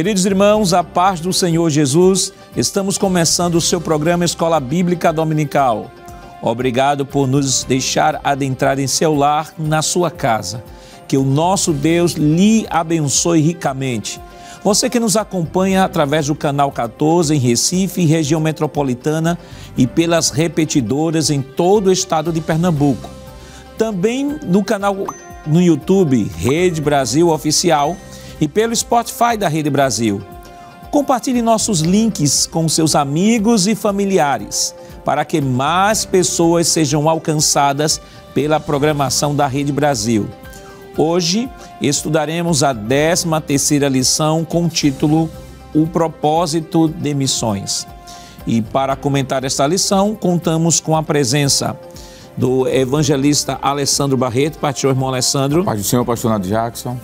Queridos irmãos, a paz do Senhor Jesus, estamos começando o seu programa Escola Bíblica Dominical. Obrigado por nos deixar adentrar em seu lar, na sua casa. Que o nosso Deus lhe abençoe ricamente. Você que nos acompanha através do canal 14 em Recife, região metropolitana e pelas repetidoras em todo o estado de Pernambuco. Também no canal no YouTube Rede Brasil Oficial e pelo Spotify da Rede Brasil. Compartilhe nossos links com seus amigos e familiares para que mais pessoas sejam alcançadas pela programação da Rede Brasil. Hoje estudaremos a 13ª lição com o título O Propósito de Missões. E para comentar esta lição, contamos com a presença do evangelista Alessandro Barreto, pastor irmão Alessandro. Paz do Senhor, pastor Nado Jackson.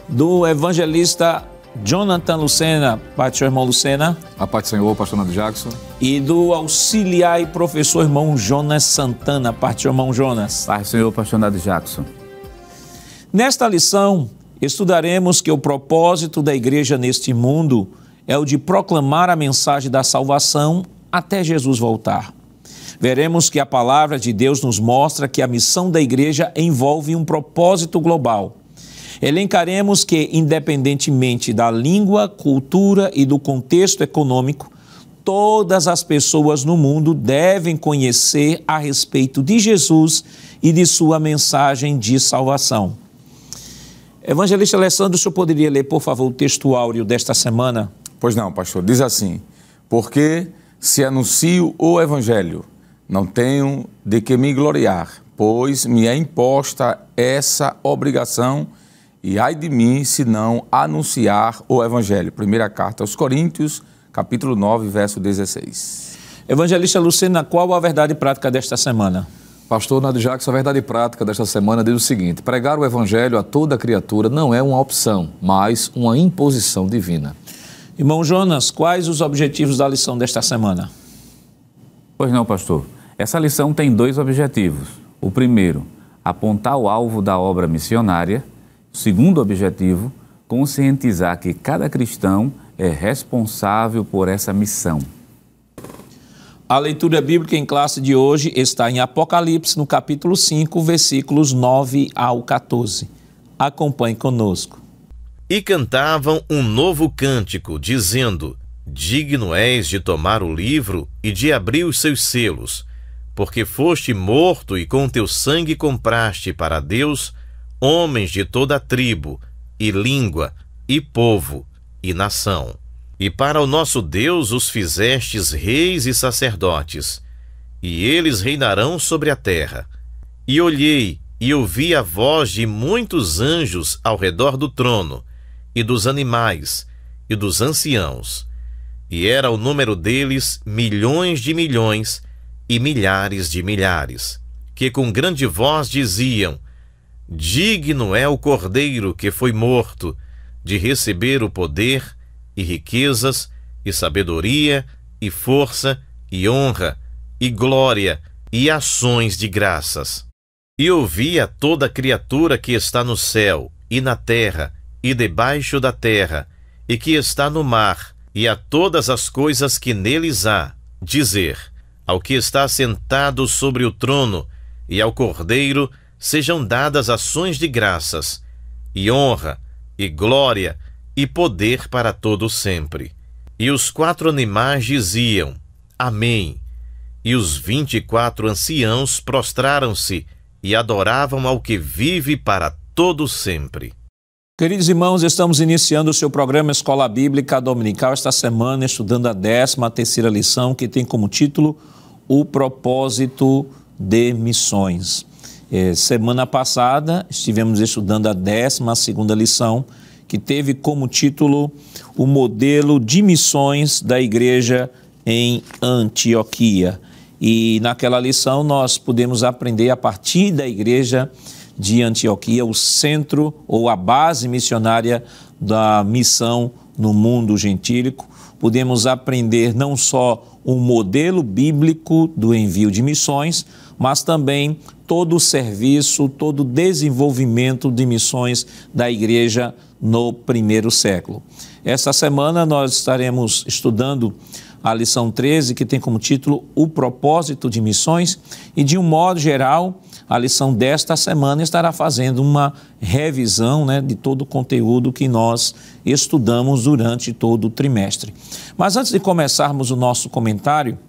Do evangelista Jonathan Lucena, pastor irmão Lucena. A paz do Senhor, pastor Nado Jackson. E do auxiliar e professor irmão Jonas Santana, pastor irmão Jonas. Paz do Senhor, pastor Nado Jackson. Nesta lição, estudaremos que o propósito da igreja neste mundo é o de proclamar a mensagem da salvação até Jesus voltar. Veremos que a palavra de Deus nos mostra que a missão da igreja envolve um propósito global. Elencaremos que, independentemente da língua, cultura e do contexto econômico, todas as pessoas no mundo devem conhecer a respeito de Jesus e de sua mensagem de salvação. Evangelista Alessandro, o senhor poderia ler, por favor, o texto áureo desta semana? Pois não, pastor. Diz assim: porque se anuncio o evangelho, não tenho de que me gloriar, pois me é imposta essa obrigação, e ai de mim se não anunciar o evangelho. Primeira carta aos Coríntios, capítulo 9, verso 16. Evangelista Lucena, qual a verdade prática desta semana? Pastor Nado Jackson, a verdade prática desta semana diz o seguinte: pregar o evangelho a toda criatura não é uma opção, mas uma imposição divina. Irmão Jonas, quais os objetivos da lição desta semana? Pois não, pastor. Essa lição tem dois objetivos. O primeiro, apontar o alvo da obra missionária. O segundo objetivo, conscientizar que cada cristão é responsável por essa missão. A leitura bíblica em classe de hoje está em Apocalipse, no capítulo 5, versículos 9 ao 14. Acompanhe conosco. E cantavam um novo cântico, dizendo: digno és de tomar o livro e de abrir os seus selos, porque foste morto e com teu sangue compraste para Deus homens de toda a tribo, e língua, e povo, e nação. E para o nosso Deus os fizestes reis e sacerdotes, e eles reinarão sobre a terra. E olhei e ouvi a voz de muitos anjos ao redor do trono, e dos animais, e dos anciãos. E era o número deles milhões de milhões, e milhares de milhares, que com grande voz diziam: digno é o Cordeiro que foi morto, de receber o poder, e riquezas, e sabedoria, e força, e honra, e glória, e ações de graças. E ouvi a toda criatura que está no céu, e na terra, e debaixo da terra, e que está no mar, e a todas as coisas que neles há, dizer: ao que está sentado sobre o trono, e ao Cordeiro, sejam dadas ações de graças, e honra, e glória, e poder para todo sempre. E os 4 animais diziam: Amém. E os 24 anciãos prostraram-se e adoravam ao que vive para todo sempre. Queridos irmãos, estamos iniciando o seu programa Escola Bíblica Dominical esta semana, estudando a 13ª lição, que tem como título O Propósito de Missões. Semana passada estivemos estudando a 12ª lição, que teve como título o modelo de missões da igreja em Antioquia. E naquela lição nós pudemos aprender a partir da igreja de Antioquia, o centro ou a base missionária da missão no mundo gentílico. Pudemos aprender não só um modelo bíblico do envio de missões, mas também todo o serviço, todo o desenvolvimento de missões da igreja no primeiro século. Esta semana nós estaremos estudando a lição 13, que tem como título O Propósito de Missões, e de um modo geral, a lição desta semana estará fazendo uma revisão, de todo o conteúdo que nós estudamos durante todo o trimestre. Mas antes de começarmos o nosso comentário,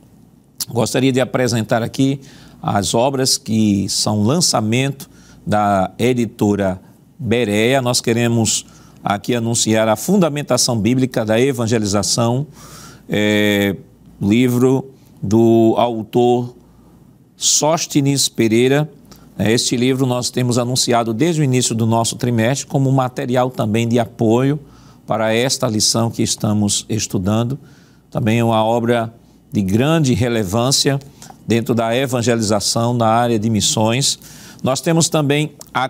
gostaria de apresentar aqui as obras que são lançamento da editora Berea. Nós queremos aqui anunciar a Fundamentação Bíblica da Evangelização, livro do autor Sóstenes Pereira. Este livro nós temos anunciado desde o início do nosso trimestre como material também de apoio para esta lição que estamos estudando. Também é uma obra de grande relevância dentro da evangelização na área de missões. Nós temos também a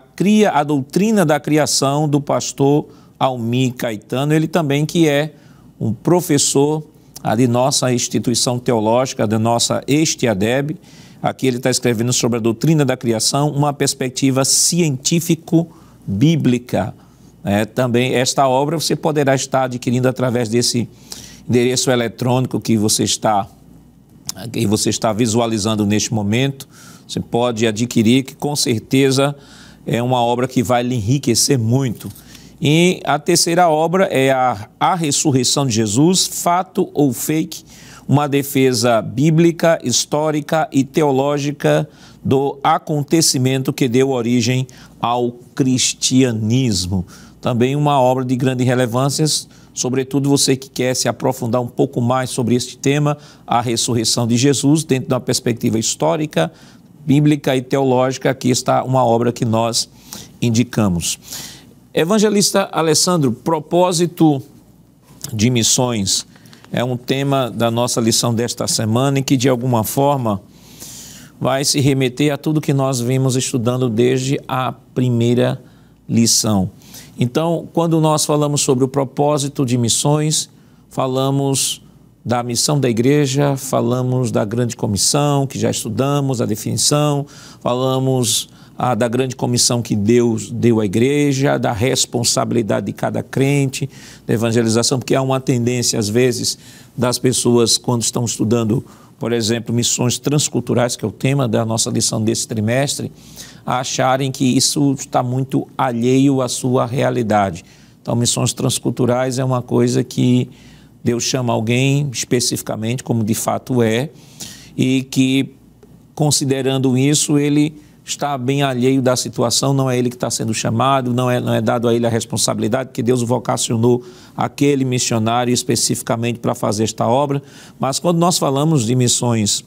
doutrina da criação do pastor Almir Caetano, ele também que é um professor de nossa instituição teológica, da nossa ESTEADEB. Aqui ele está escrevendo sobre a doutrina da criação, uma perspectiva científico-bíblica. Também esta obra você poderá estar adquirindo através desse endereço eletrônico que você está visualizando neste momento. Você pode adquirir, que com certeza é uma obra que vai lhe enriquecer muito. E a terceira obra é a Ressurreição de Jesus, Fato ou Fake, uma defesa bíblica, histórica e teológica do acontecimento que deu origem ao cristianismo. Também uma obra de grande relevância, sobretudo você que quer se aprofundar um pouco mais sobre este tema, a ressurreição de Jesus, dentro de uma perspectiva histórica, bíblica e teológica. Aqui está uma obra que nós indicamos. Evangelista Alessandro, propósito de missões é um tema da nossa lição desta semana e que, de alguma forma, vai se remeter a tudo que nós vimos estudando desde a primeira lição. Então, quando nós falamos sobre o propósito de missões, falamos da missão da igreja, falamos da grande comissão, que já estudamos, a definição, falamos da grande comissão que Deus deu à igreja, da responsabilidade de cada crente, da evangelização, porque há uma tendência, às vezes, das pessoas, quando estão estudando, por exemplo, missões transculturais, que é o tema da nossa lição desse trimestre, a acharem que isso está muito alheio à sua realidade. Então, missões transculturais é uma coisa que Deus chama alguém especificamente, como de fato é, e que, considerando isso, ele está bem alheio da situação, não é ele que está sendo chamado, não é dado a ele a responsabilidade, que Deus vocacionou aquele missionário especificamente para fazer esta obra. Mas quando nós falamos de missões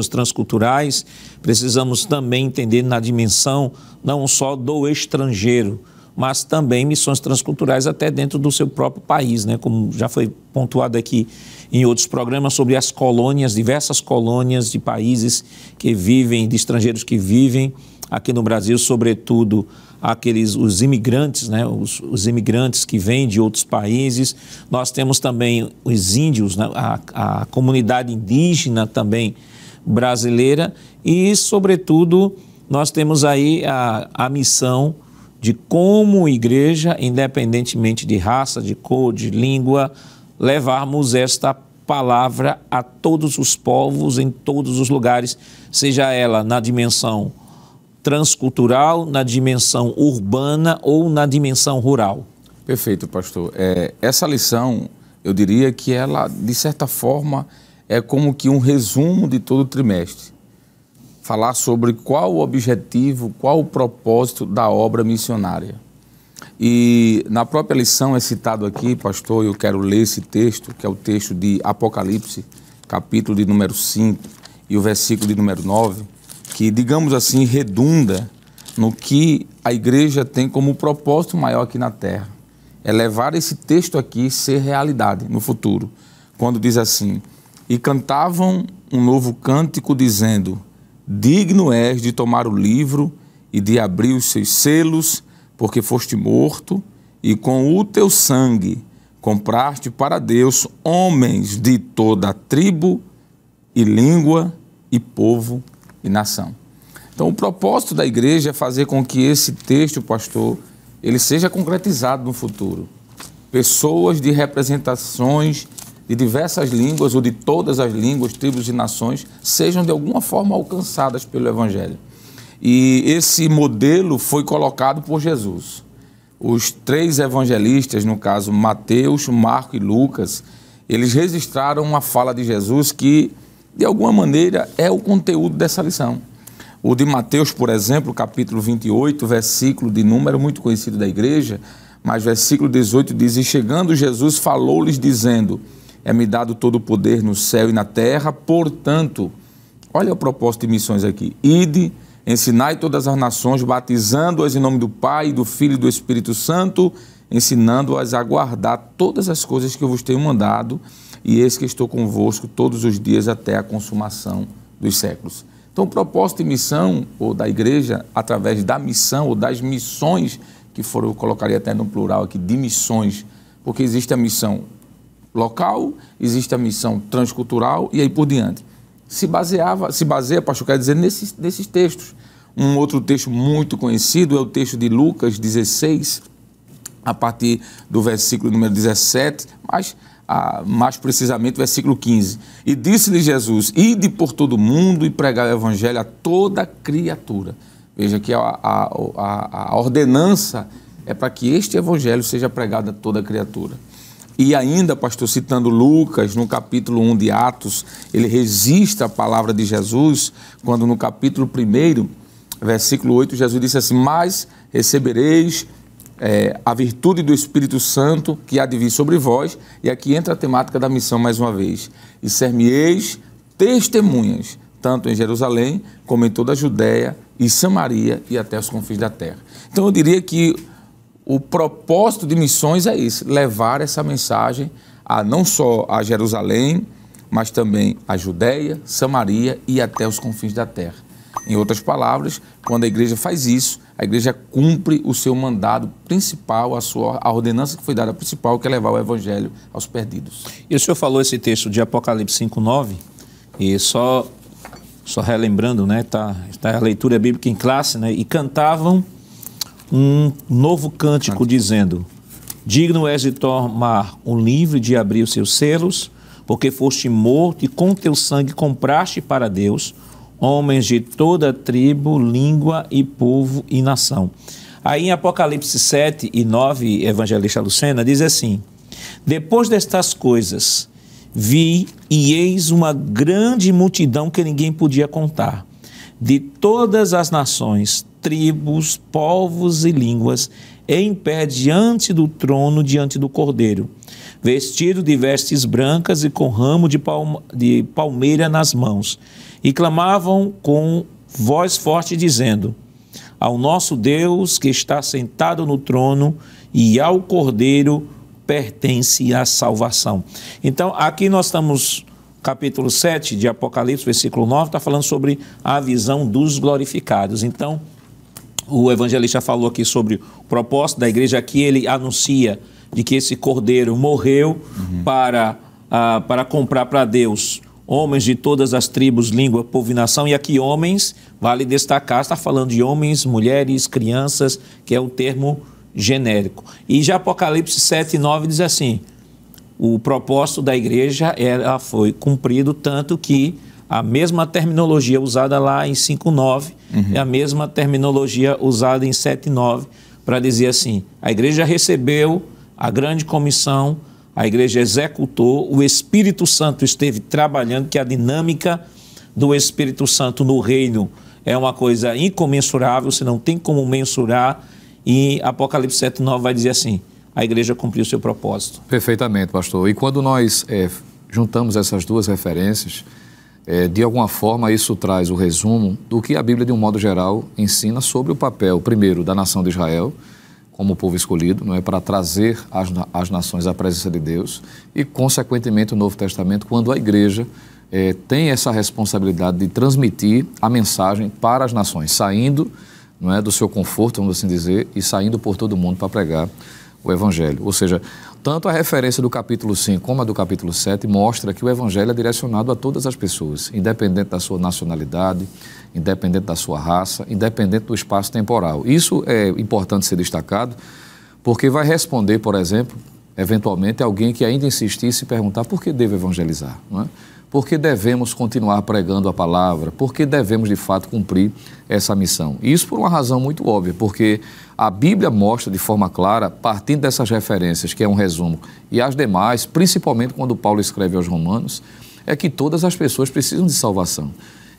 transculturais, precisamos também entender na dimensão não só do estrangeiro, mas também missões transculturais até dentro do seu próprio país, como já foi pontuado aqui em outros programas sobre as colônias, diversas colônias de países que vivem, de estrangeiros que vivem aqui no Brasil, sobretudo os imigrantes, os imigrantes que vêm de outros países. Nós temos também os índios, a comunidade indígena também brasileira e, sobretudo, nós temos aí a missão de como igreja, independentemente de raça, de cor, de língua, levarmos esta palavra a todos os povos, em todos os lugares, seja ela na dimensão transcultural, na dimensão urbana ou na dimensão rural. Perfeito, pastor. Essa lição, eu diria que ela, de certa forma, é como que um resumo de todo o trimestre. Falar sobre qual o objetivo, qual o propósito da obra missionária. E na própria lição é citado aqui, pastor, eu quero ler esse texto, que é o texto de Apocalipse, capítulo de número 5 e o versículo de número 9, que, digamos assim, redunda no que a igreja tem como propósito maior aqui na terra. É levar esse texto aqui ser realidade no futuro. Quando diz assim: e cantavam um novo cântico dizendo: digno és de tomar o livro e de abrir os seus selos, porque foste morto, e com o teu sangue compraste para Deus homens de toda tribo e língua e povo e nação. Então, o propósito da igreja é fazer com que esse texto, pastor, ele seja concretizado no futuro. Pessoas de representações de diversas línguas ou de todas as línguas, tribos e nações sejam de alguma forma alcançadas pelo Evangelho. E esse modelo foi colocado por Jesus. Os 3 evangelistas, no caso Mateus, Marcos e Lucas, eles registraram uma fala de Jesus que, de alguma maneira, é o conteúdo dessa lição. O de Mateus, por exemplo, capítulo 28, versículo de número muito conhecido da igreja, mas versículo 18 diz: E chegando Jesus, falou-lhes dizendo: É-me dado todo o poder no céu e na terra, portanto, olha o propósito de missões aqui: Ide, ensinai todas as nações, batizando-as em nome do Pai, do Filho e do Espírito Santo, ensinando-as a guardar todas as coisas que eu vos tenho mandado, e eis que estou convosco todos os dias até a consumação dos séculos. Então, o propósito de missão, ou da igreja, através da missão, ou das missões, que foram, eu colocaria até no plural aqui, de missões, porque existe a missão local, existe a missão transcultural, e aí por diante. Se baseia, pastor, quer dizer, nesses textos. Um outro texto muito conhecido é o texto de Lucas 16, a partir do versículo número 17, mas mais precisamente versículo 15. E disse-lhe Jesus: Ide por todo o mundo e pregai o evangelho a toda criatura. Veja que a ordenança é para que este evangelho seja pregado a toda criatura. E ainda, pastor, citando Lucas, no capítulo 1 de Atos, ele registra a palavra de Jesus, quando no capítulo 1, versículo 8, Jesus disse assim: Mas recebereis a virtude do Espírito Santo que há de vir sobre vós, e aqui entra a temática da missão mais uma vez, e ser-me-eis testemunhas, tanto em Jerusalém, como em toda a Judéia e Samaria e até os confins da terra. Então eu diria que o propósito de missões é isso, levar essa mensagem não só a Jerusalém, mas também a Judéia, Samaria e até os confins da terra. Em outras palavras, quando a igreja faz isso, a igreja cumpre o seu mandado principal, a ordenança que foi dada principal, que é levar o evangelho aos perdidos. E o senhor falou esse texto de Apocalipse 5:9, e só relembrando, né, tá a leitura bíblica em classe, né, e cantavam um novo cântico dizendo: Digno és de tomar um livro e de abrir os seus selos, porque foste morto e com teu sangue compraste para Deus homens de toda tribo, língua e povo e nação. Aí em Apocalipse 7:9, evangelista Lucena diz assim: Depois destas coisas, vi e eis uma grande multidão que ninguém podia contar, de todas as nações, tribos, povos e línguas, em pé diante do trono, diante do Cordeiro, vestido de vestes brancas e com ramo de palmeira nas mãos, e clamavam com voz forte, dizendo: Ao nosso Deus que está sentado no trono e ao Cordeiro pertence a salvação. Então, aqui nós estamos, capítulo 7 de Apocalipse, versículo 9, está falando sobre a visão dos glorificados. Então, o evangelista falou aqui sobre o propósito da igreja. Aqui ele anuncia de que esse Cordeiro morreu para comprar para Deus homens de todas as tribos, língua, povo e nação. E aqui homens, vale destacar, está falando de homens, mulheres, crianças, que é o termo genérico. E já Apocalipse 7:9 diz assim: o propósito da igreja foi cumprido, tanto que a mesma terminologia usada lá em 5:9 é a mesma terminologia usada em 7:9, para dizer assim: a igreja recebeu a grande comissão, a igreja executou, o Espírito Santo esteve trabalhando, que a dinâmica do Espírito Santo no reino é uma coisa incomensurável, você não tem como mensurar, e Apocalipse 7:9 vai dizer assim: a igreja cumpriu o seu propósito. Perfeitamente, pastor. E quando nós juntamos essas duas referências, de alguma forma isso traz o resumo do que a Bíblia, de um modo geral, ensina sobre o papel, primeiro, da nação de Israel, como povo escolhido, não é, para trazer as nações à presença de Deus, e, consequentemente, o Novo Testamento, quando a igreja tem essa responsabilidade de transmitir a mensagem para as nações, saindo, não é, do seu conforto, vamos assim dizer, e saindo por todo mundo para pregar o Evangelho. Ou seja, tanto a referência do capítulo 5 como a do capítulo 7 mostra que o evangelho é direcionado a todas as pessoas, independente da sua nacionalidade, independente da sua raça, independente do espaço temporal. Isso é importante ser destacado, porque vai responder, por exemplo, eventualmente, alguém que ainda insistisse e perguntar por que devo evangelizar, não é? Por que devemos continuar pregando a palavra? Por que devemos, de fato, cumprir essa missão? E isso por uma razão muito óbvia, porque a Bíblia mostra de forma clara, partindo dessas referências, que é um resumo, e as demais, principalmente quando Paulo escreve aos Romanos, é que todas as pessoas precisam de salvação.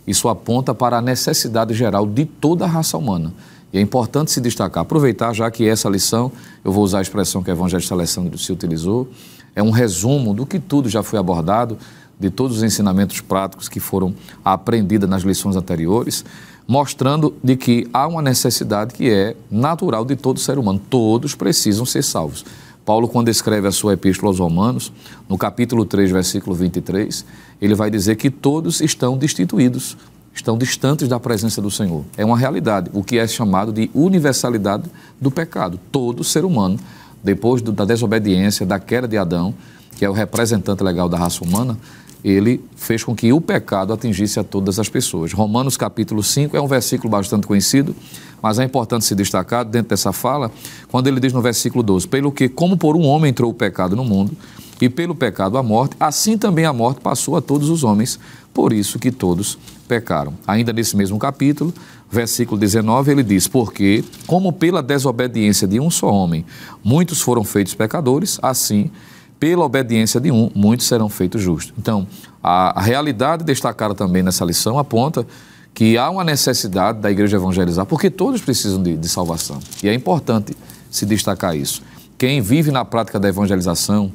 Isso aponta para a necessidade geral de toda a raça humana. E é importante se destacar, aproveitar já que essa lição, eu vou usar a expressão que o evangelista Alessandro se utilizou, é um resumo do que tudo já foi abordado, de todos os ensinamentos práticos que foram aprendidos nas lições anteriores, mostrando de que há uma necessidade que é natural de todo ser humano. Todos precisam ser salvos. Paulo, quando escreve a sua epístola aos Romanos, no capítulo 3, versículo 23, ele vai dizer que todos estão destituídos, estão distantes da presença do Senhor. É uma realidade, o que é chamado de universalidade do pecado. Todo ser humano, depois da desobediência, da queda de Adão, que é o representante legal da raça humana, ele fez com que o pecado atingisse a todas as pessoas. Romanos capítulo 5 é um versículo bastante conhecido, mas é importante se destacar dentro dessa fala, quando ele diz no versículo 12, pelo que, como por um homem entrou o pecado no mundo, e pelo pecado a morte, assim também a morte passou a todos os homens, por isso que todos pecaram. Ainda nesse mesmo capítulo, versículo 19, ele diz, porque, como pela desobediência de um só homem, muitos foram feitos pecadores, assim, pela obediência de um, muitos serão feitos justos. Então, a realidade destacada também nessa lição aponta que há uma necessidade da igreja evangelizar, porque todos precisam de salvação. E é importante se destacar isso. Quem vive na prática da evangelização,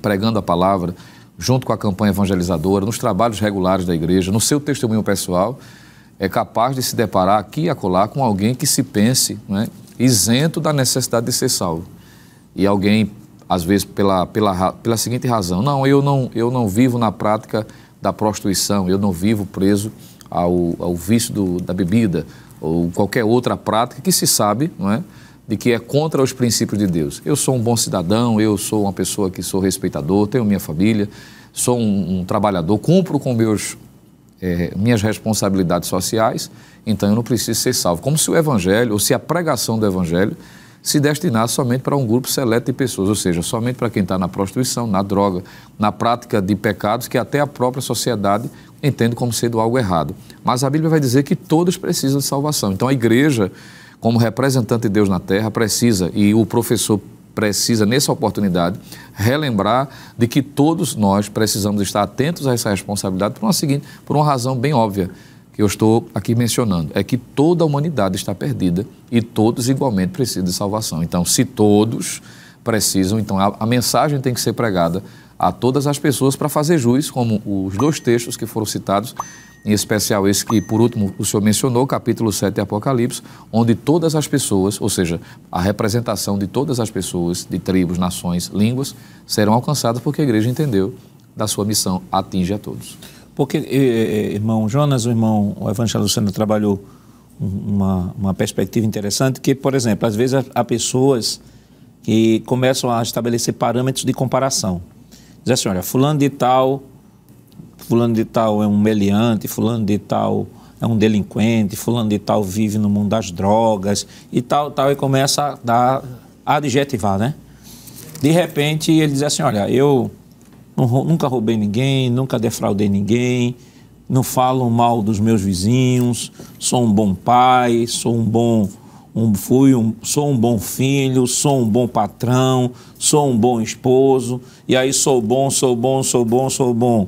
pregando a palavra, junto com a campanha evangelizadora, nos trabalhos regulares da igreja, no seu testemunho pessoal, é capaz de se deparar aqui e acolá com alguém que se pense, né, isento da necessidade de ser salvo. E alguém, às vezes, pela seguinte razão, não, eu não vivo na prática da prostituição, eu não vivo preso ao vício da bebida ou qualquer outra prática que se sabe, não é, de que é contra os princípios de Deus. Eu sou um bom cidadão, eu sou uma pessoa que sou respeitador, tenho minha família, sou um trabalhador, cumpro com minhas responsabilidades sociais, então eu não preciso ser salvo. Como se o evangelho, ou se a pregação do evangelho se destinasse somente para um grupo seleto de pessoas, ou seja, somente para quem está na prostituição, na droga, na prática de pecados que até a própria sociedade entende como sendo algo errado. Mas a Bíblia vai dizer que todos precisam de salvação. Então a igreja, como representante de Deus na terra, precisa, e o professor precisa, nessa oportunidade, relembrar de que todos nós precisamos estar atentos a essa responsabilidade por uma razão bem óbvia, que eu estou aqui mencionando, é que toda a humanidade está perdida e todos igualmente precisam de salvação. Então, se todos precisam, então a mensagem tem que ser pregada a todas as pessoas para fazer jus, como os dois textos que foram citados, em especial esse que, por último, o senhor mencionou, capítulo 7 de Apocalipse, onde todas as pessoas, ou seja, a representação de todas as pessoas, de tribos, nações, línguas, serão alcançadas porque a igreja entendeu da sua missão, atinge a todos. Porque, irmão Jonas, o evangelista Luciano trabalhou uma perspectiva interessante, que, por exemplo, às vezes há pessoas que começam a estabelecer parâmetros de comparação. Diz assim, olha, fulano de tal é um meliante, fulano de tal é um delinquente, fulano de tal vive no mundo das drogas e tal, e começa a adjetivar, né? De repente, ele diz assim, olha, eu nunca roubei ninguém, nunca defraudei ninguém, não falo mal dos meus vizinhos, sou um bom pai, sou um bom filho, sou um bom patrão, sou um bom esposo, e aí sou bom.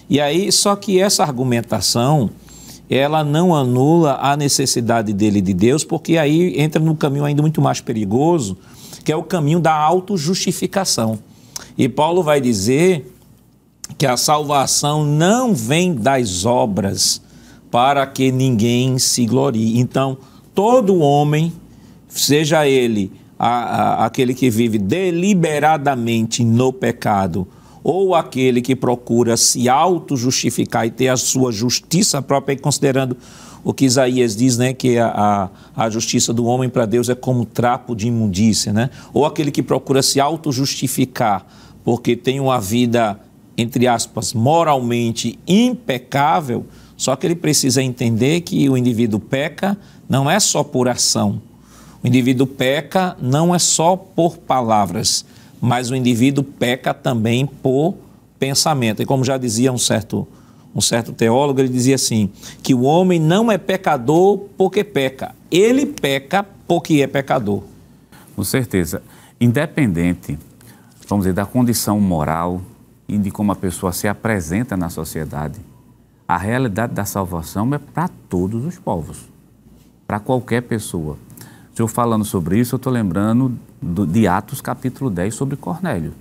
E aí, só que essa argumentação, ela não anula a necessidade dele de Deus, porque aí entra num caminho ainda muito mais perigoso, que é o caminho da autojustificação. E Paulo vai dizer que a salvação não vem das obras para que ninguém se glorie. Então, todo homem, seja ele aquele que vive deliberadamente no pecado ou aquele que procura se auto-justificar e ter a sua justiça própria, considerando o que Isaías diz, né, que a justiça do homem para Deus é como trapo de imundícia, né? Ou aquele que procura se auto-justificar porque tem uma vida, entre aspas, moralmente impecável, só que ele precisa entender que o indivíduo peca não é só por ação. O indivíduo peca não é só por palavras, mas o indivíduo peca também por pensamento. E como já dizia um certo teólogo, ele dizia assim, que o homem não é pecador porque peca, ele peca porque é pecador. Com certeza. Independente, vamos dizer, da condição moral e de como a pessoa se apresenta na sociedade, a realidade da salvação é para todos os povos, para qualquer pessoa. O senhor falando sobre isso, eu estou lembrando de Atos capítulo 10 sobre Cornélio.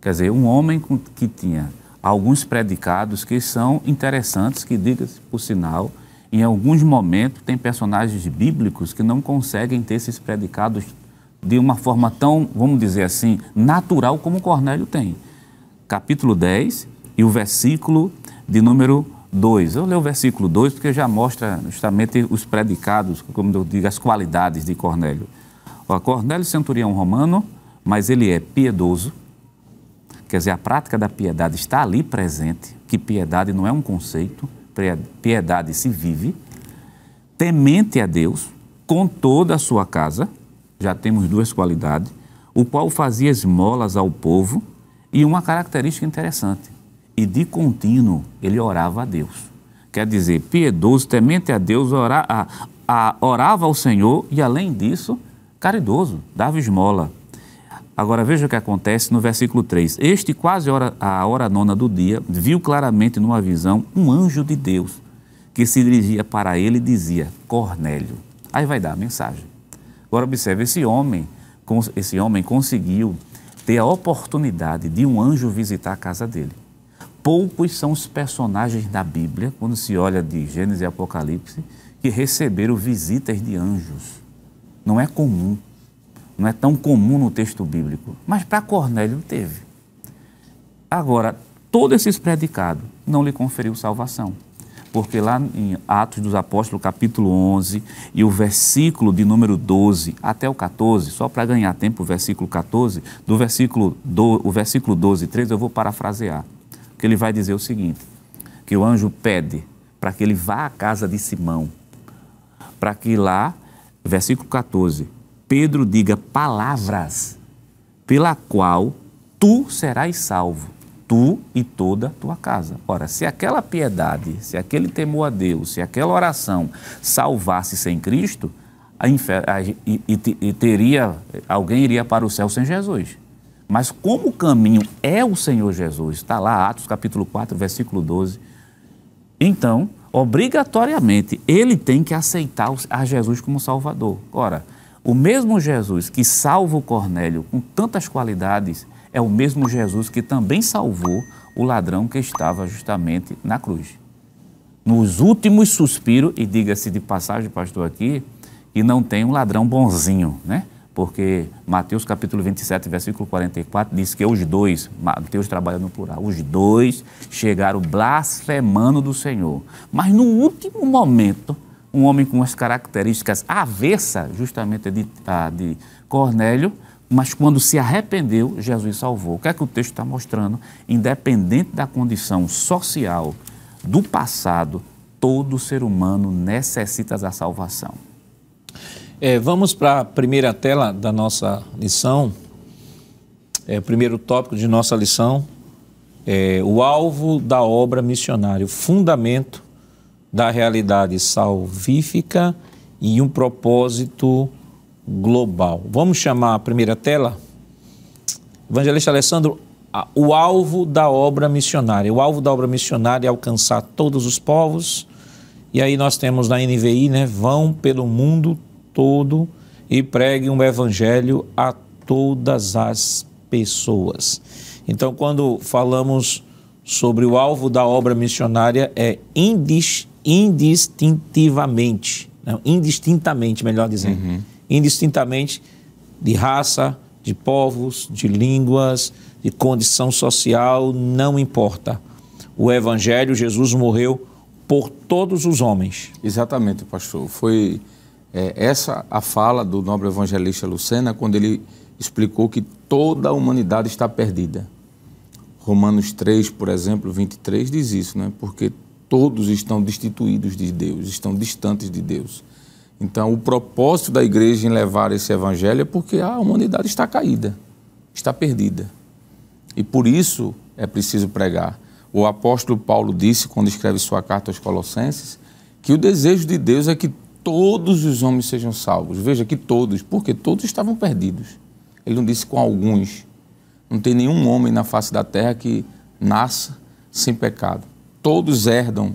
Quer dizer, um homem que tinha alguns predicados que são interessantes, que, diga-se por sinal, em alguns momentos tem personagens bíblicos que não conseguem ter esses predicados de uma forma tão, vamos dizer assim, natural como Cornélio tem. Capítulo 10 e o versículo de número 2. Eu leio o versículo 2 porque já mostra justamente os predicados, como eu digo, as qualidades de Cornélio. Cornélio, centurião romano, mas ele é piedoso, quer dizer, a prática da piedade está ali presente, que piedade não é um conceito, piedade se vive, temente a Deus com toda a sua casa, já temos duas qualidades, o qual fazia esmolas ao povo e uma característica interessante, e de contínuo ele orava a Deus. Quer dizer, piedoso, temente a Deus, orava ao Senhor e, além disso, caridoso, dava esmola. Agora veja o que acontece no versículo 3. Este, quase a hora nona do dia, viu claramente numa visão um anjo de Deus que se dirigia para ele e dizia, Cornélio. Aí vai dar a mensagem. Agora observe, esse homem conseguiu ter a oportunidade de um anjo visitar a casa dele. Poucos são os personagens da Bíblia, quando se olha de Gênesis e Apocalipse, que receberam visitas de anjos. Não é comum, não é tão comum no texto bíblico, mas para Cornélio teve. Agora, todos esses predicados não lhe conferiu salvação, porque lá em Atos dos Apóstolos, capítulo 11, e o versículo de número 12 até o 14, só para ganhar tempo o versículo 14, o versículo 12 e 13 eu vou parafrasear, que ele vai dizer o seguinte, que o anjo pede para que ele vá à casa de Simão, para que lá, versículo 14, Pedro diga palavras pela qual tu serás salvo, tu e toda a tua casa. Ora, se aquela piedade, se aquele temor a Deus, se aquela oração salvasse sem Cristo, alguém iria para o céu sem Jesus. Mas como o caminho é o Senhor Jesus, está lá Atos capítulo 4, versículo 12, então, obrigatoriamente, ele tem que aceitar a Jesus como Salvador. Ora, o mesmo Jesus que salva o Cornélio com tantas qualidades é o mesmo Jesus que também salvou o ladrão que estava justamente na cruz. Nos últimos suspiros, e diga-se de passagem, pastor, aqui, que não tem um ladrão bonzinho, né? Porque Mateus capítulo 27, versículo 44, diz que os dois, Mateus trabalha no plural, os dois chegaram blasfemando do Senhor. Mas no último momento, um homem com as características avessas justamente de Cornélio, mas quando se arrependeu, Jesus salvou. O que é que o texto está mostrando? Independente da condição social do passado, todo ser humano necessita da salvação. Vamos para a primeira tela da nossa lição. O primeiro tópico de nossa lição é o alvo da obra missionária, o fundamento da realidade salvífica e um propósito global. Vamos chamar a primeira tela? Evangelista Alessandro, o alvo da obra missionária. O alvo da obra missionária é alcançar todos os povos. E aí nós temos na NVI, né? Vão pelo mundo todo e preguem um evangelho a todas as pessoas. Então, quando falamos sobre o alvo da obra missionária, é indistintamente, melhor dizendo, indistintamente de raça, de povos, de línguas, de condição social, não importa. O Evangelho, Jesus morreu por todos os homens. Exatamente, pastor. Foi essa a fala do nobre evangelista Lucena, quando ele explicou que toda a humanidade está perdida. Romanos 3, por exemplo, 23, diz isso, né? Porque todos estão destituídos de Deus, estão distantes de Deus. Então, o propósito da igreja em levar esse evangelho é porque a humanidade está caída, está perdida. E por isso é preciso pregar. O apóstolo Paulo disse, quando escreve sua carta aos Colossenses, que o desejo de Deus é que todos os homens sejam salvos. Veja que todos, porque todos estavam perdidos. Ele não disse com alguns. Não tem nenhum homem na face da terra que nasça sem pecado. Todos herdam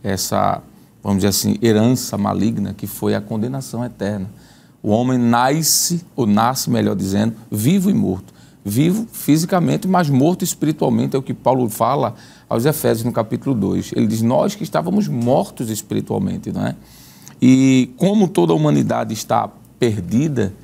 essa, vamos dizer assim, herança maligna que foi a condenação eterna. O homem nasce, melhor dizendo, vivo e morto. Vivo fisicamente, mas morto espiritualmente, é o que Paulo fala aos Efésios no capítulo 2. Ele diz, nós que estávamos mortos espiritualmente, não é? E como toda a humanidade está perdida,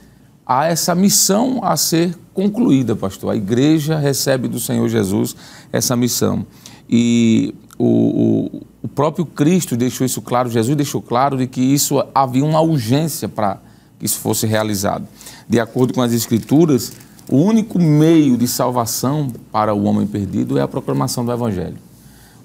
há essa missão a ser concluída, pastor. A igreja recebe do Senhor Jesus essa missão. E o próprio Cristo deixou isso claro, Jesus deixou claro de que isso havia uma urgência para que isso fosse realizado. De acordo com as Escrituras, o único meio de salvação para o homem perdido é a proclamação do Evangelho.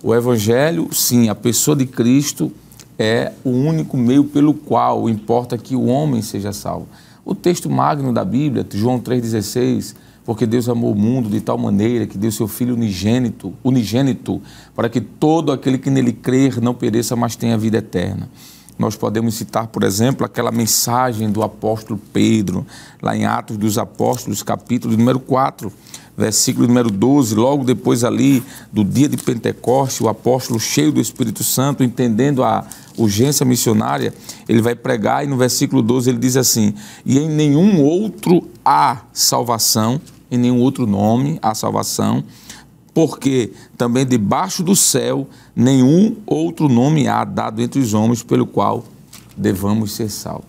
O Evangelho, sim, a pessoa de Cristo é o único meio pelo qual importa que o homem seja salvo. O texto magno da Bíblia, João 3,16, porque Deus amou o mundo de tal maneira que deu seu Filho unigênito, para que todo aquele que nele crer não pereça, mas tenha vida eterna. Nós podemos citar, por exemplo, aquela mensagem do apóstolo Pedro, lá em Atos dos Apóstolos, capítulo número 4, versículo número 12, logo depois ali do dia de Pentecostes, o apóstolo cheio do Espírito Santo, entendendo a urgência missionária, ele vai pregar e no versículo 12 ele diz assim, e em nenhum outro há salvação, em nenhum outro nome há salvação, porque também debaixo do céu nenhum outro nome há dado entre os homens pelo qual devamos ser salvos.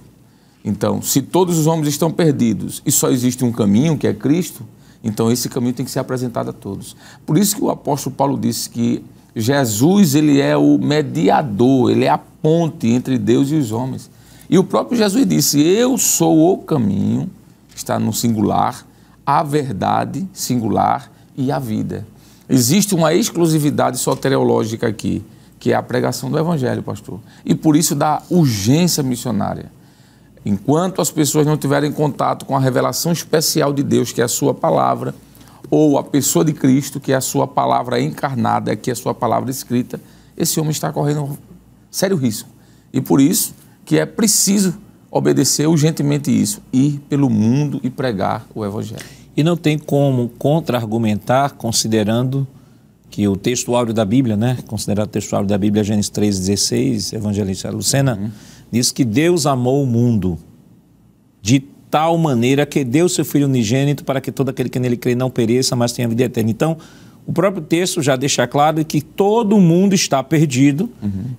Então, se todos os homens estão perdidos e só existe um caminho, que é Cristo, então esse caminho tem que ser apresentado a todos. Por isso que o apóstolo Paulo disse que Jesus, ele é o mediador, ele é a ponte entre Deus e os homens. E o próprio Jesus disse, eu sou o caminho, está no singular, a verdade, singular, e a vida. Existe uma exclusividade soteriológica aqui, que é a pregação do Evangelho, pastor. E por isso da urgência missionária. Enquanto as pessoas não tiverem contato com a revelação especial de Deus, que é a sua palavra, ou a pessoa de Cristo, que é a sua palavra encarnada, que é a sua palavra escrita, esse homem está correndo um sério risco. E por isso que é preciso obedecer urgentemente isso, ir pelo mundo e pregar o Evangelho. E não tem como contra-argumentar, considerando que o textuário da Bíblia, né? Considerado o textuário da Bíblia, Gênesis 3,16, evangelista Lucena, diz que Deus amou o mundo de tal maneira que deu seu Filho unigênito para que todo aquele que nele crê não pereça, mas tenha vida eterna. Então, o próprio texto já deixa claro que todo mundo está perdido,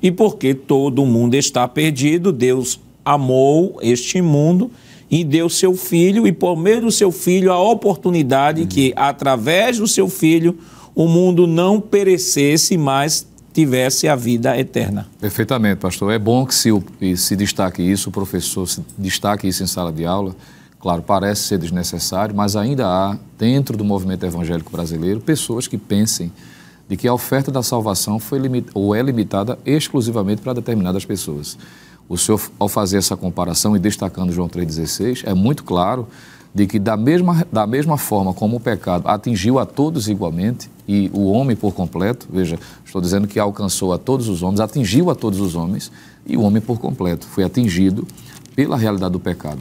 e porque todo mundo está perdido, Deus amou este mundo e deu seu Filho, e por meio do seu Filho a oportunidade que, através do seu Filho, o mundo não perecesse, mas tivesse a vida eterna. Perfeitamente, pastor. É bom que se destaque isso, o professor se destaque isso em sala de aula. Claro, parece ser desnecessário, mas ainda há, dentro do movimento evangélico brasileiro, pessoas que pensem de que a oferta da salvação é limitada exclusivamente para determinadas pessoas. O senhor, ao fazer essa comparação e destacando João 3,16, é muito claro de que da mesma forma como o pecado atingiu a todos igualmente, e o homem por completo, veja, estou dizendo que alcançou a todos os homens, atingiu a todos os homens, e o homem por completo foi atingido pela realidade do pecado.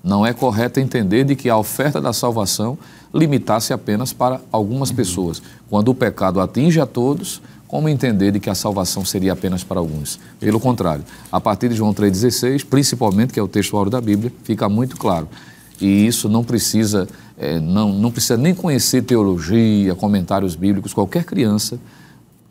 Não é correto entender de que a oferta da salvação limitasse apenas para algumas pessoas. Quando o pecado atinge a todos, como entender de que a salvação seria apenas para alguns? Pelo contrário, a partir de João 3,16, principalmente, que é o textuário da Bíblia, fica muito claro. E isso não precisa nem conhecer teologia, comentários bíblicos. Qualquer criança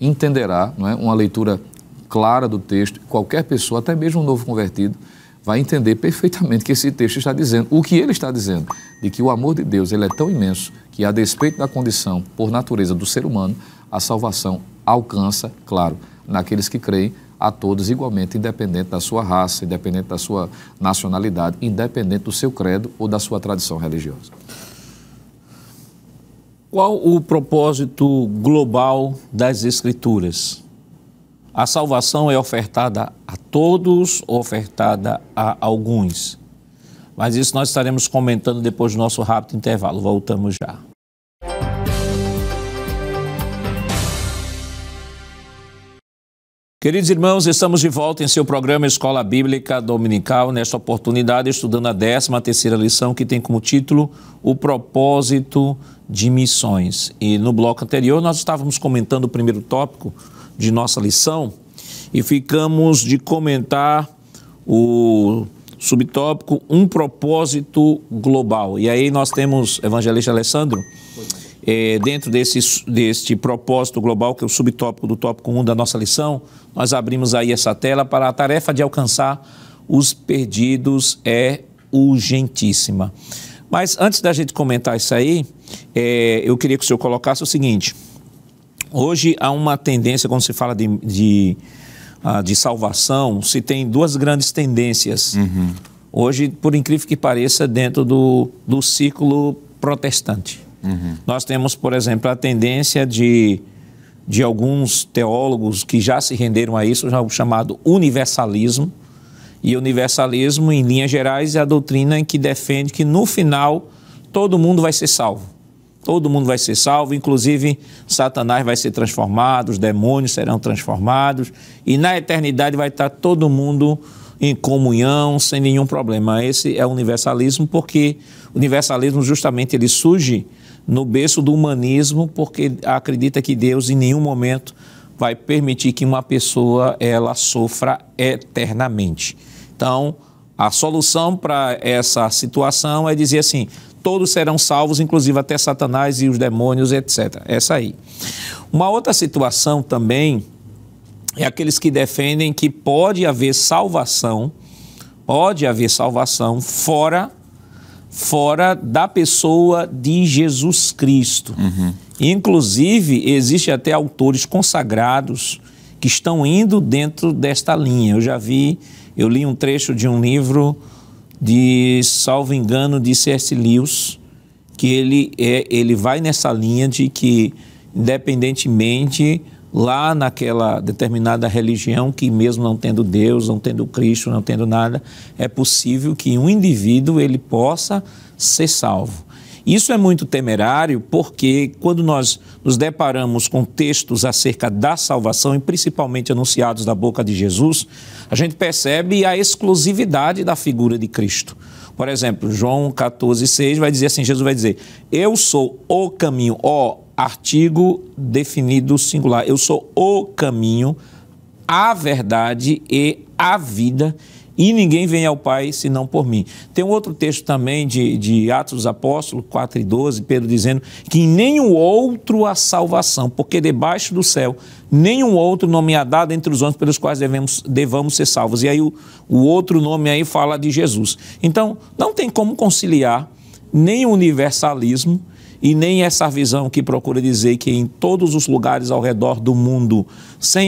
entenderá, não é, uma leitura clara do texto. Qualquer pessoa, até mesmo um novo convertido, vai entender perfeitamente que esse texto está dizendo, o que ele está dizendo, de que o amor de Deus ele é tão imenso que, a despeito da condição por natureza do ser humano, a salvação alcança, claro, naqueles que creem, a todos igualmente, independente da sua raça, independente da sua nacionalidade, independente do seu credo ou da sua tradição religiosa. Qual o propósito global das Escrituras? A salvação é ofertada a todos ou ofertada a alguns? Mas isso nós estaremos comentando depois do nosso rápido intervalo. Voltamos já. Queridos irmãos, estamos de volta em seu programa Escola Bíblica Dominical, nesta oportunidade estudando a 13ª lição, que tem como título O Propósito de Missões. E no bloco anterior nós estávamos comentando o primeiro tópico de nossa lição e ficamos de comentar o subtópico Um Propósito Global. E aí nós temos, evangelista Alessandro, dentro deste propósito global, que é o subtópico do tópico 1 da nossa lição, nós abrimos aí essa tela para a tarefa de alcançar os perdidos é urgentíssima. Mas antes da gente comentar isso aí, eu queria que o senhor colocasse o seguinte: hoje há uma tendência, quando se fala de salvação, se tem duas grandes tendências. Hoje, por incrível que pareça, dentro do círculo protestante. Nós temos, por exemplo, a tendência de alguns teólogos que já se renderam a isso, o chamado universalismo. E universalismo, em linhas gerais, é a doutrina em que defende que no final todo mundo vai ser salvo. Todo mundo vai ser salvo, inclusive Satanás vai ser transformado, os demônios serão transformados e na eternidade vai estar todo mundo em comunhão, sem nenhum problema. Esse é o universalismo, porque o universalismo justamente ele surge no berço do humanismo, porque acredita que Deus em nenhum momento vai permitir que uma pessoa ela sofra eternamente. Então, a solução para essa situação é dizer assim: todos serão salvos, inclusive até Satanás e os demônios, etc. Essa aí. Uma outra situação também é aqueles que defendem que pode haver salvação fora da pessoa de Jesus Cristo. Inclusive, existe até autores consagrados que estão indo dentro desta linha. Eu li um trecho de um livro de, salvo engano, de C.S. Lewis, que ele vai nessa linha de que, independentemente, lá naquela determinada religião, que mesmo não tendo Deus, não tendo Cristo, não tendo nada, é possível que um indivíduo ele possa ser salvo. Isso é muito temerário porque quando nós nos deparamos com textos acerca da salvação, e principalmente anunciados da boca de Jesus, a gente percebe a exclusividade da figura de Cristo. Por exemplo, João 14,6 vai dizer assim, Jesus vai dizer: eu sou o caminho, artigo definido singular, eu sou o caminho, a verdade e a vida, e ninguém vem ao Pai senão por mim. Tem um outro texto também de Atos dos Apóstolos, 4:12, Pedro dizendo que em nenhum outro há salvação, porque debaixo do céu nenhum outro nome há dado entre os homens pelos quais devamos ser salvos. E aí o outro nome aí fala de Jesus. Então, não tem como conciliar nem o universalismo e nem essa visão que procura dizer que em todos os lugares ao redor do mundo,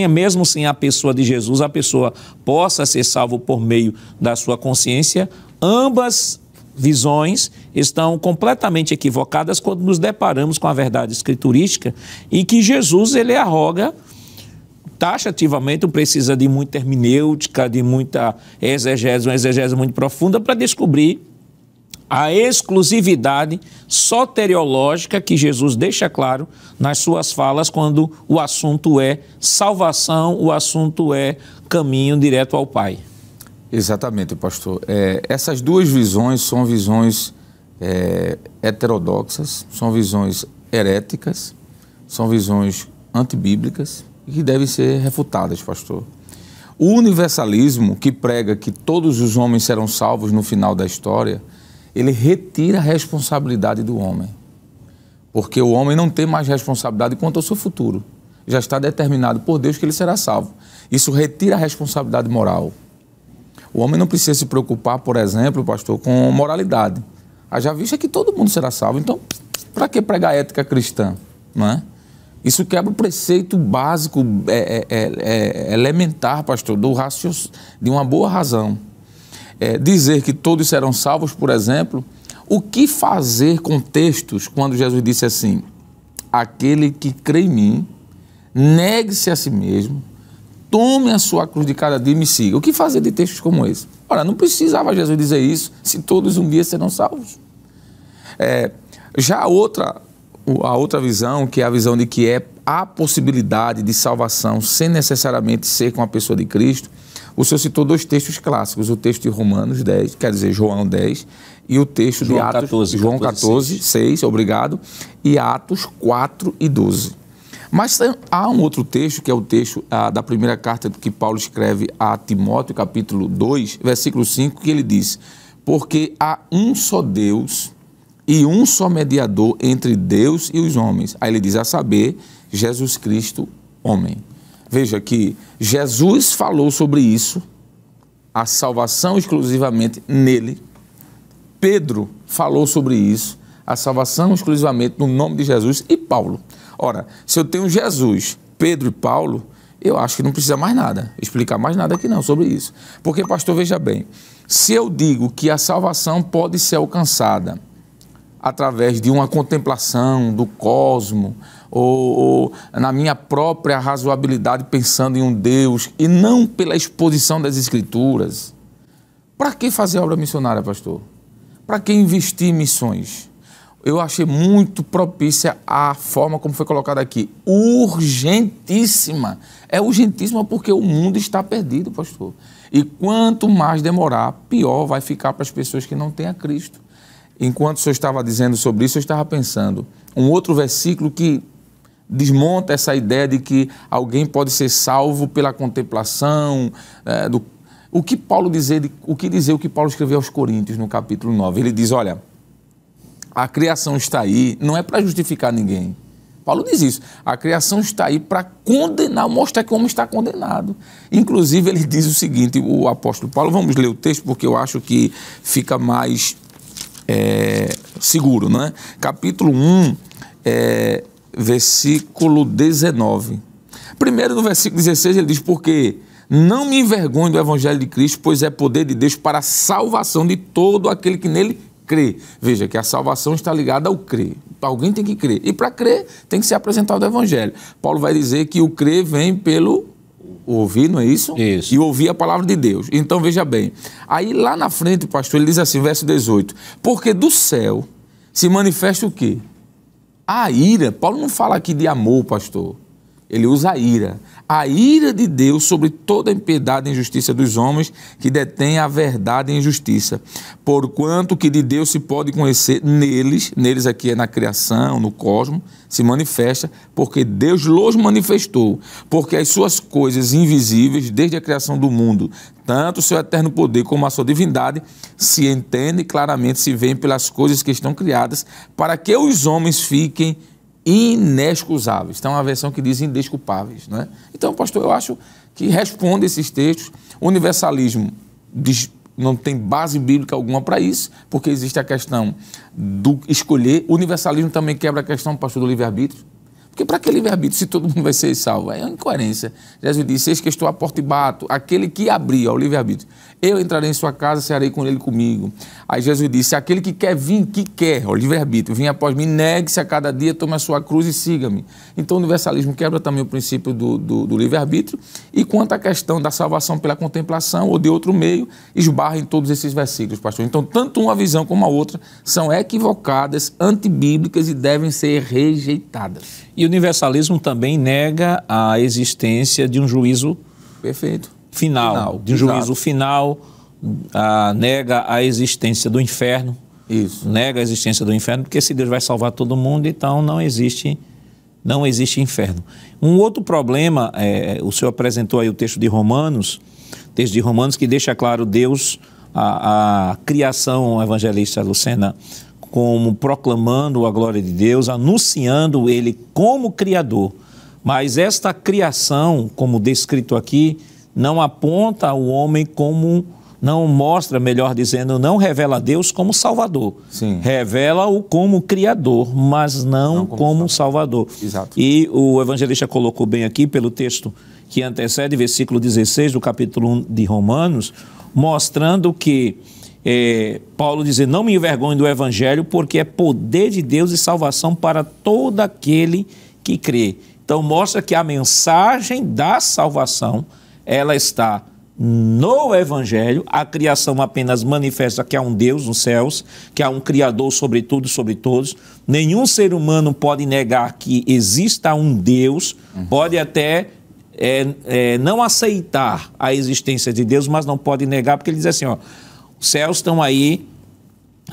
mesmo sem a pessoa de Jesus, a pessoa possa ser salva por meio da sua consciência. Ambas visões estão completamente equivocadas quando nos deparamos com a verdade escriturística e que Jesus ele arroga taxativamente, precisa de muita hermenêutica, de muita exegese, uma exegese muito profunda para descobrir a exclusividade soteriológica que Jesus deixa claro nas suas falas quando o assunto é salvação, o assunto é caminho direto ao Pai. Exatamente, pastor. Essas duas visões são visões heterodoxas, são visões heréticas, são visões antibíblicas e que devem ser refutadas, pastor. O universalismo, que prega que todos os homens serão salvos no final da história, ele retira a responsabilidade do homem, porque o homem não tem mais responsabilidade quanto ao seu futuro. Já está determinado por Deus que ele será salvo. Isso retira a responsabilidade moral. O homem não precisa se preocupar, por exemplo, pastor, com moralidade. Já visto é que todo mundo será salvo. Então, para que pregar ética cristã? Não é? Isso quebra o preceito básico, elementar, pastor, de uma boa razão. Dizer que todos serão salvos, por exemplo, o que fazer com textos quando Jesus disse assim: aquele que crê em mim, negue-se a si mesmo, tome a sua cruz de cada dia e me siga. O que fazer de textos como esse? Ora, não precisava Jesus dizer isso, se todos um dia serão salvos. Já a outra visão, que é a visão de que há possibilidade de salvação sem necessariamente ser com a pessoa de Cristo, o senhor citou dois textos clássicos, o texto de Romanos 10, quer dizer, João 10, e o texto de Atos, João 14, 6, obrigado, e Atos 4 e 12. Mas há um outro texto, que é o texto da primeira carta que Paulo escreve a Timóteo, capítulo 2, versículo 5, que ele diz: porque há um só Deus e um só mediador entre Deus e os homens. Aí ele diz, a saber, Jesus Cristo, homem. Veja que Jesus falou sobre isso, a salvação exclusivamente nele. Pedro falou sobre isso, a salvação exclusivamente no nome de Jesus, e Paulo. Ora, se eu tenho Jesus, Pedro e Paulo, eu acho que não precisa mais nada, explicar mais nada aqui não sobre isso. Porque, pastor, veja bem, se eu digo que a salvação pode ser alcançada através de uma contemplação do cosmo, ou na minha própria razoabilidade pensando em um Deus, e não pela exposição das Escrituras, para que fazer obra missionária, pastor? Para que investir em missões? Eu achei muito propícia a forma como foi colocada aqui. Urgentíssima. É urgentíssima porque o mundo está perdido, pastor. E quanto mais demorar, pior vai ficar para as pessoas que não têm a Cristo. Enquanto o senhor estava dizendo sobre isso, eu estava pensando um outro versículo que desmonta essa ideia de que alguém pode ser salvo pela contemplação. O que Paulo escreveu aos Coríntios no capítulo 9? Ele diz, olha, a criação está aí, não é para justificar ninguém. Paulo diz isso. A criação está aí para condenar, mostrar que o homem está condenado. Inclusive, ele diz o seguinte, o apóstolo Paulo, vamos ler o texto porque eu acho que fica mais seguro, não é? Capítulo 1, versículo 19. Primeiro, no versículo 16, ele diz, porque não me envergonho do evangelho de Cristo, pois é poder de Deus para a salvação de todo aquele que nele crê. Veja que a salvação está ligada ao crer. Alguém tem que crer. E para crer, tem que ser apresentado o evangelho. Paulo vai dizer que o crer vem pelo ouvir, não é isso? Isso. E ouvir a palavra de Deus. Então, veja bem. Aí, lá na frente, pastor, ele diz assim, verso 18. Porque do céu se manifesta o quê? A ira. Paulo não fala aqui de amor, pastor. Ele usa a ira. A ira de Deus sobre toda a impiedade e injustiça dos homens que detêm a verdade e a injustiça. Porquanto que de Deus se pode conhecer neles aqui é na criação, no cosmos, se manifesta, porque Deus los manifestou. Porque as suas coisas invisíveis, desde a criação do mundo, tanto o seu eterno poder como a sua divindade, se entende claramente, se veem pelas coisas que estão criadas, para que os homens fiquem inexcusáveis. Então, uma versão que diz indesculpáveis, não é? Então, pastor, eu acho que responde esses textos. O universalismo não tem base bíblica alguma para isso, porque existe a questão do escolher. O universalismo também quebra a questão, pastor, do livre-arbítrio. Porque para que livre-arbítrio, se todo mundo vai ser salvo? É uma incoerência. Jesus disse, eis que estou à porta e bato, aquele que abrir, ó, o livre-arbítrio. Eu entrarei em sua casa, cearei com ele comigo. Aí Jesus disse, aquele que quer vir, ó, livre-arbítrio, vim após mim, negue-se a cada dia, tome a sua cruz e siga-me. Então o universalismo quebra também o princípio do livre-arbítrio. E quanto à questão da salvação pela contemplação ou de outro meio, esbarra em todos esses versículos, pastor. Então, tanto uma visão como a outra são equivocadas, antibíblicas e devem ser rejeitadas. E o universalismo também nega a existência de um juízo final, de um juízo final, nega a existência do inferno. Isso. Nega a existência do inferno, porque se Deus vai salvar todo mundo, então não existe inferno. Um outro problema, o senhor apresentou aí o texto de Romanos, que deixa claro Deus, a criação evangelista Lucena, como proclamando a glória de Deus, anunciando Ele como Criador. Mas esta criação, como descrito aqui, não aponta o homem como não mostra, melhor dizendo, não revela Deus como Salvador. Sim. Revela-o como Criador, mas não como Salvador. Exato. E o evangelista colocou bem aqui, pelo texto que antecede, versículo 16 do capítulo 1 de Romanos, mostrando que Paulo diz: não me envergonho do evangelho, porque é poder de Deus e salvação para todo aquele que crê. Então mostra que a mensagem da salvação, ela está no evangelho. A criação apenas manifesta que há um Deus nos céus, que há um Criador sobre tudo e sobre todos. Nenhum ser humano pode negar que exista um Deus, pode até não aceitar a existência de Deus, mas não pode negar, porque ele diz assim, os céus estão aí,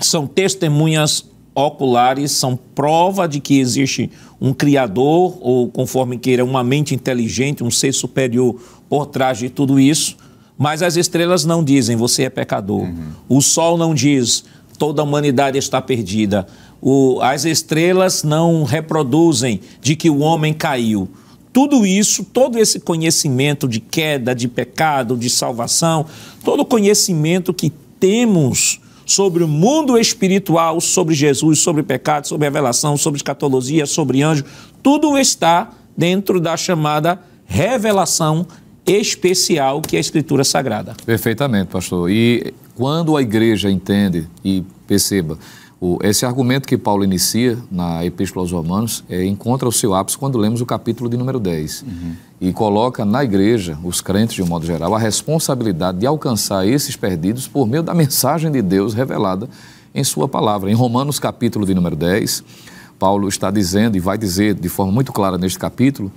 são testemunhas oculares, são prova de que existe um Criador, ou conforme queira, uma mente inteligente, um ser superior por trás de tudo isso. Mas as estrelas não dizem, você é pecador. O sol não diz, toda a humanidade está perdida. As estrelas não reproduzem de que o homem caiu. Tudo isso, todo esse conhecimento de queda, de pecado, de salvação, todo o conhecimento que temos sobre o mundo espiritual, sobre Jesus, sobre pecado, sobre revelação, sobre escatologia, sobre anjo, tudo está dentro da chamada revelação especial que é a Escritura Sagrada. Perfeitamente, pastor. E quando a igreja entende, e perceba, esse argumento que Paulo inicia na Epístola aos Romanos encontra o seu ápice quando lemos o capítulo de número 10 e coloca na igreja, os crentes de um modo geral, a responsabilidade de alcançar esses perdidos por meio da mensagem de Deus revelada em sua palavra. Em Romanos capítulo de número 10, Paulo está dizendo e vai dizer de forma muito clara neste capítulo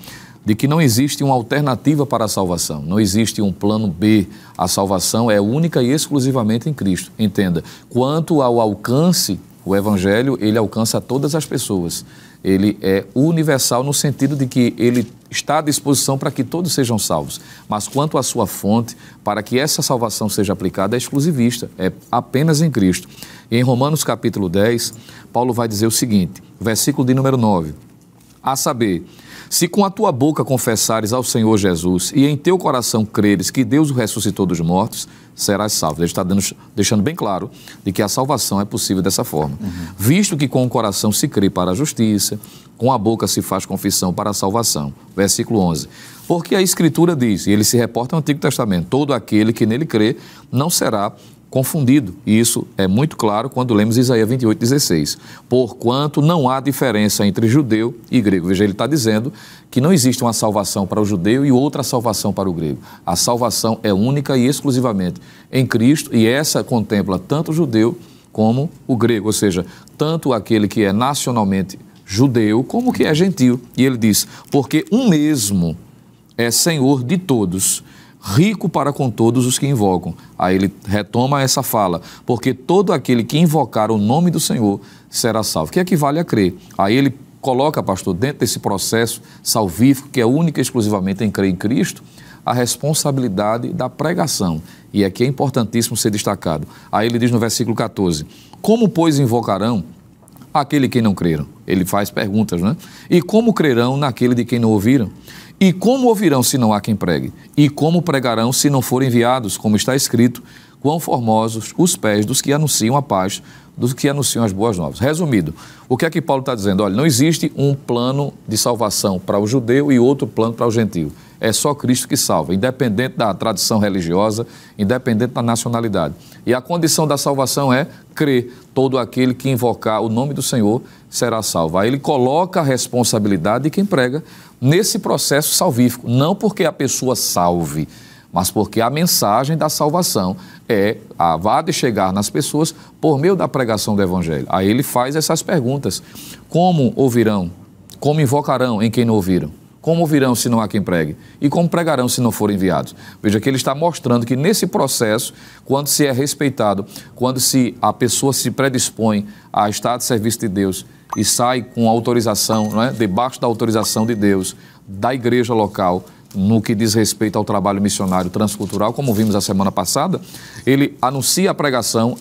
de que não existe uma alternativa para a salvação, não existe um plano B, a salvação é única e exclusivamente em Cristo. Entenda, quanto ao alcance, o Evangelho, ele alcança todas as pessoas, ele é universal no sentido de que ele está à disposição para que todos sejam salvos, mas quanto à sua fonte, para que essa salvação seja aplicada, é exclusivista, é apenas em Cristo. E em Romanos capítulo 10, Paulo vai dizer o seguinte, versículo de número 9, a saber, se com a tua boca confessares ao Senhor Jesus e em teu coração creres que Deus o ressuscitou dos mortos, serás salvo. Ele está deixando bem claro de que a salvação é possível dessa forma. Visto que com o coração se crê para a justiça, com a boca se faz confissão para a salvação. Versículo 11. Porque a Escritura diz, e ele se reporta ao Antigo Testamento, todo aquele que nele crê não será confundido. E isso é muito claro quando lemos Isaías 28:16. Porquanto não há diferença entre judeu e grego. Veja, ele está dizendo que não existe uma salvação para o judeu e outra salvação para o grego. A salvação é única e exclusivamente em Cristo, e essa contempla tanto o judeu como o grego, ou seja, tanto aquele que é nacionalmente judeu como o que é gentio. E ele diz, porque um mesmo é Senhor de todos, rico para com todos os que invocam. Aí ele retoma essa fala, porque todo aquele que invocar o nome do Senhor será salvo, que equivale a crer. Aí ele coloca, pastor, dentro desse processo salvífico, que é única e exclusivamente em crer em Cristo, a responsabilidade da pregação. E aqui é importantíssimo ser destacado. Aí ele diz no versículo 14, como, pois, invocarão aquele que não creram? Ele faz perguntas, né? E como crerão naquele de quem não ouviram? E como ouvirão se não há quem pregue? E como pregarão se não forem enviados? Como está escrito, quão formosos os pés dos que anunciam a paz, dos que anunciam as boas novas. Resumido, o que é que Paulo está dizendo? Olha, não existe um plano de salvação para o judeu e outro plano para o gentio. É só Cristo que salva, independente da tradição religiosa, independente da nacionalidade. E a condição da salvação é crer. Todo aquele que invocar o nome do Senhor será salvo. Aí ele coloca a responsabilidade de quem prega nesse processo salvífico. Não porque a pessoa salve, mas porque a mensagem da salvação vá de chegar nas pessoas por meio da pregação do Evangelho. Aí ele faz essas perguntas. Como ouvirão? Como invocarão em quem não ouviram? Como ouvirão se não há quem pregue? E como pregarão se não forem enviados? Veja que ele está mostrando que nesse processo, quando se é respeitado, quando a pessoa se predispõe a estar de serviço de Deus e sai com autorização, não é? Debaixo da autorização de Deus, da igreja local, no que diz respeito ao trabalho missionário transcultural, como vimos a semana passada, ele anuncia a pregação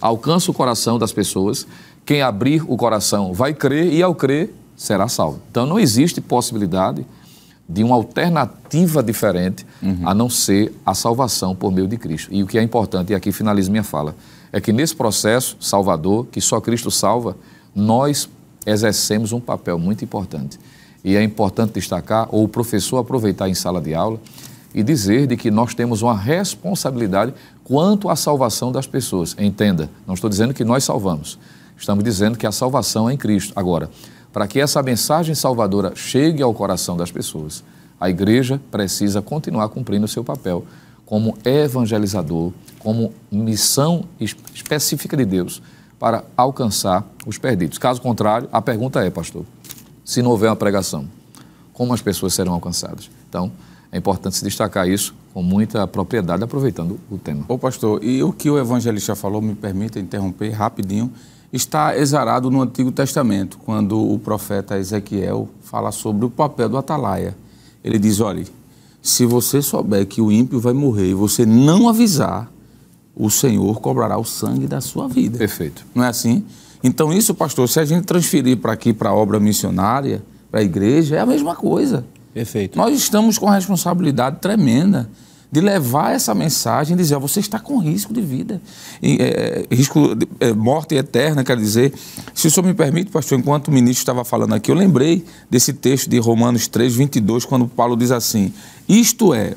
alcança o coração das pessoas, quem abrir o coração vai crer e ao crer será salvo. Então não existe possibilidade de uma alternativa diferente a não ser a salvação por meio de Cristo. E o que é importante, e aqui finalizo minha fala, é que nesse processo salvador, que só Cristo salva, nós exercemos um papel muito importante. E é importante destacar, ou o professor aproveitar em sala de aula e dizer de que nós temos uma responsabilidade quanto à salvação das pessoas. Entenda, não estou dizendo que nós salvamos, estamos dizendo que a salvação é em Cristo. Agora, para que essa mensagem salvadora chegue ao coração das pessoas, a igreja precisa continuar cumprindo o seu papel como evangelizador, como missão específica de Deus para alcançar os perdidos. Caso contrário, a pergunta é, pastor, se não houver uma pregação, como as pessoas serão alcançadas? Então, é importante se destacar isso com muita propriedade, aproveitando o tema. Ô pastor, e o que o evangelista falou, me permita interromper rapidinho, está exarado no Antigo Testamento, quando o profeta Ezequiel fala sobre o papel do atalaia. Ele diz, olha, se você souber que o ímpio vai morrer e você não avisar, o Senhor cobrará o sangue da sua vida. Perfeito. Não é assim? Então isso, pastor, se a gente transferir para aqui, para a obra missionária, para a igreja, é a mesma coisa. Perfeito. Nós estamos com a responsabilidade tremenda de levar essa mensagem e dizer, você está com risco de vida, morte eterna, quer dizer, se o senhor me permite, pastor, enquanto o ministro estava falando aqui, eu lembrei desse texto de Romanos 3:22, quando Paulo diz assim, isto é,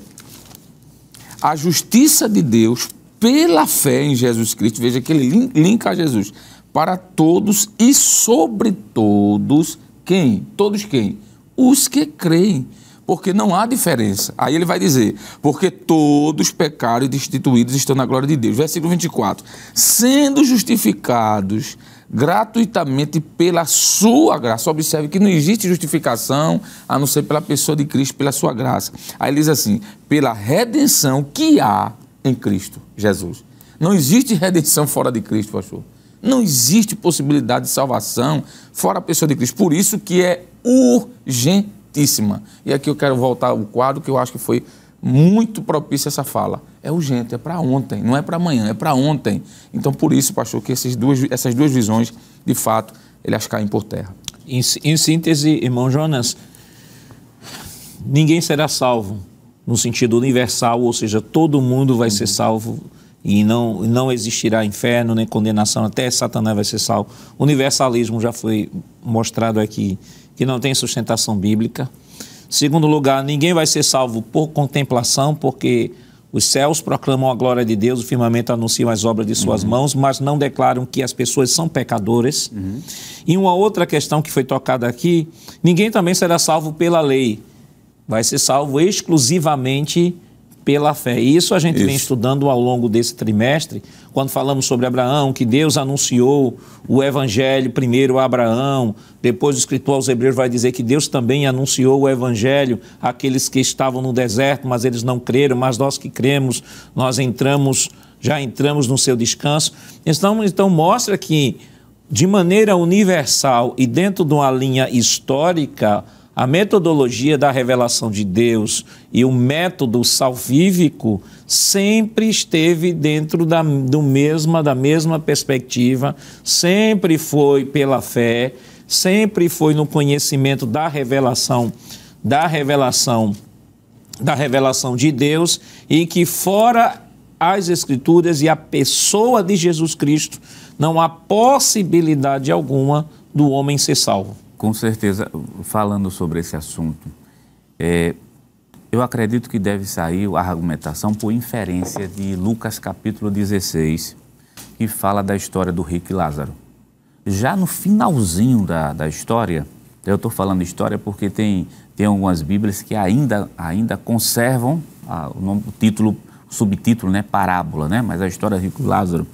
a justiça de Deus pela fé em Jesus Cristo, veja que ele linka a Jesus, para todos e sobre todos, quem? Todos quem? Os que creem. Porque não há diferença. Aí ele vai dizer, porque todos pecaram e destituídos estão na glória de Deus. Versículo 24. Sendo justificados gratuitamente pela sua graça. Observe que não existe justificação a não ser pela pessoa de Cristo, pela sua graça. Aí ele diz assim, pela redenção que há em Cristo Jesus. Não existe redenção fora de Cristo, pastor. Não existe possibilidade de salvação fora a pessoa de Cristo. Por isso que é urgente. E aqui eu quero voltar ao quadro que eu acho que foi muito propício essa fala. É urgente, é para ontem, não é para amanhã, é para ontem. Então, por isso, pastor, que essas duas visões, de fato, elas caem por terra. Em síntese, irmão Jonas, ninguém será salvo no sentido universal, ou seja, todo mundo vai ser salvo e não existirá inferno nem condenação, até Satanás vai ser salvo. O universalismo já foi mostrado aqui, que não tem sustentação bíblica. Segundo lugar, ninguém vai ser salvo por contemplação, porque os céus proclamam a glória de Deus, o firmamento anuncia as obras de suas mãos, mas não declaram que as pessoas são pecadoras. E uma outra questão que foi tocada aqui, ninguém também será salvo pela lei, vai ser salvo exclusivamente pela fé. E isso a gente vem estudando ao longo desse trimestre, quando falamos sobre Abraão, que Deus anunciou o evangelho primeiro a Abraão, depois o escritor aos Hebreus vai dizer que Deus também anunciou o evangelho àqueles que estavam no deserto, mas eles não creram, mas nós que cremos, nós já entramos no seu descanso. Então mostra que, de maneira universal e dentro de uma linha histórica, a metodologia da revelação de Deus e o método salvífico sempre esteve dentro da mesma perspectiva, sempre foi pela fé, sempre foi no conhecimento da revelação de Deus, e que fora as Escrituras e a pessoa de Jesus Cristo, não há possibilidade alguma do homem ser salvo. Com certeza, falando sobre esse assunto, eu acredito que deve sair a argumentação por inferência de Lucas capítulo 16, que fala da história do rico e Lázaro. Já no finalzinho da história, eu estou falando história porque tem algumas bíblias que ainda conservam o subtítulo, né, parábola, né? Mas a história do rico e Lázaro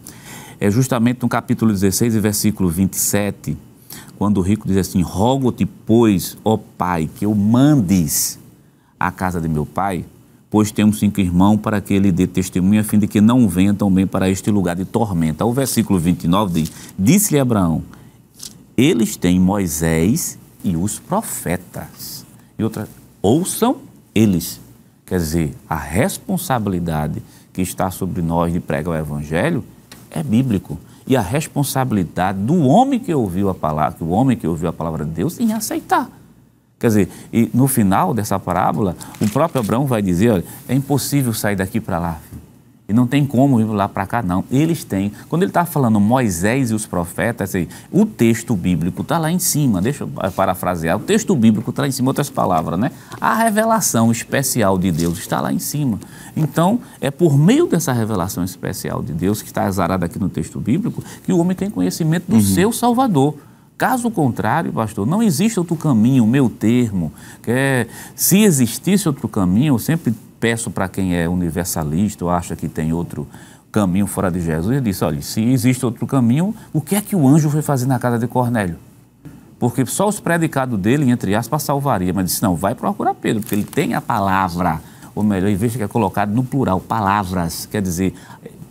é justamente no capítulo 16 e versículo 27, quando o rico diz assim, rogo-te, pois, ó Pai, que eu mandes à casa de meu pai, pois temos 5 irmãos, para que ele dê testemunho, a fim de que não venha também para este lugar de tormenta. O versículo 29 diz, disse-lhe Abraão, eles têm Moisés e os profetas. E outra, ouçam eles. Quer dizer, a responsabilidade que está sobre nós de pregar o evangelho é bíblico. E a responsabilidade do homem que ouviu a palavra, de Deus, em aceitar. Quer dizer, e no final dessa parábola, o próprio Abraão vai dizer, olha, é impossível sair daqui para lá, filho. E não tem como ir lá para cá, não. Eles têm. Quando ele está falando Moisés e os profetas, assim, o texto bíblico está lá em cima. Deixa eu parafrasear. O texto bíblico está lá em cima, outras palavras, né? A revelação especial de Deus está lá em cima. Então, é por meio dessa revelação especial de Deus, que está exarada aqui no texto bíblico, que o homem tem conhecimento do seu Salvador. Caso contrário, pastor, não existe outro caminho, meu termo. Se existisse outro caminho, eu sempre peço para quem é universalista ou acha que tem outro caminho fora de Jesus, ele disse, olha, se existe outro caminho, o que é que o anjo foi fazer na casa de Cornélio? Porque só os predicados dele, entre aspas, salvaria. Mas disse, não, vai procurar Pedro, porque ele tem a palavra. Ou melhor, em vez de que é colocado no plural, palavras, quer dizer,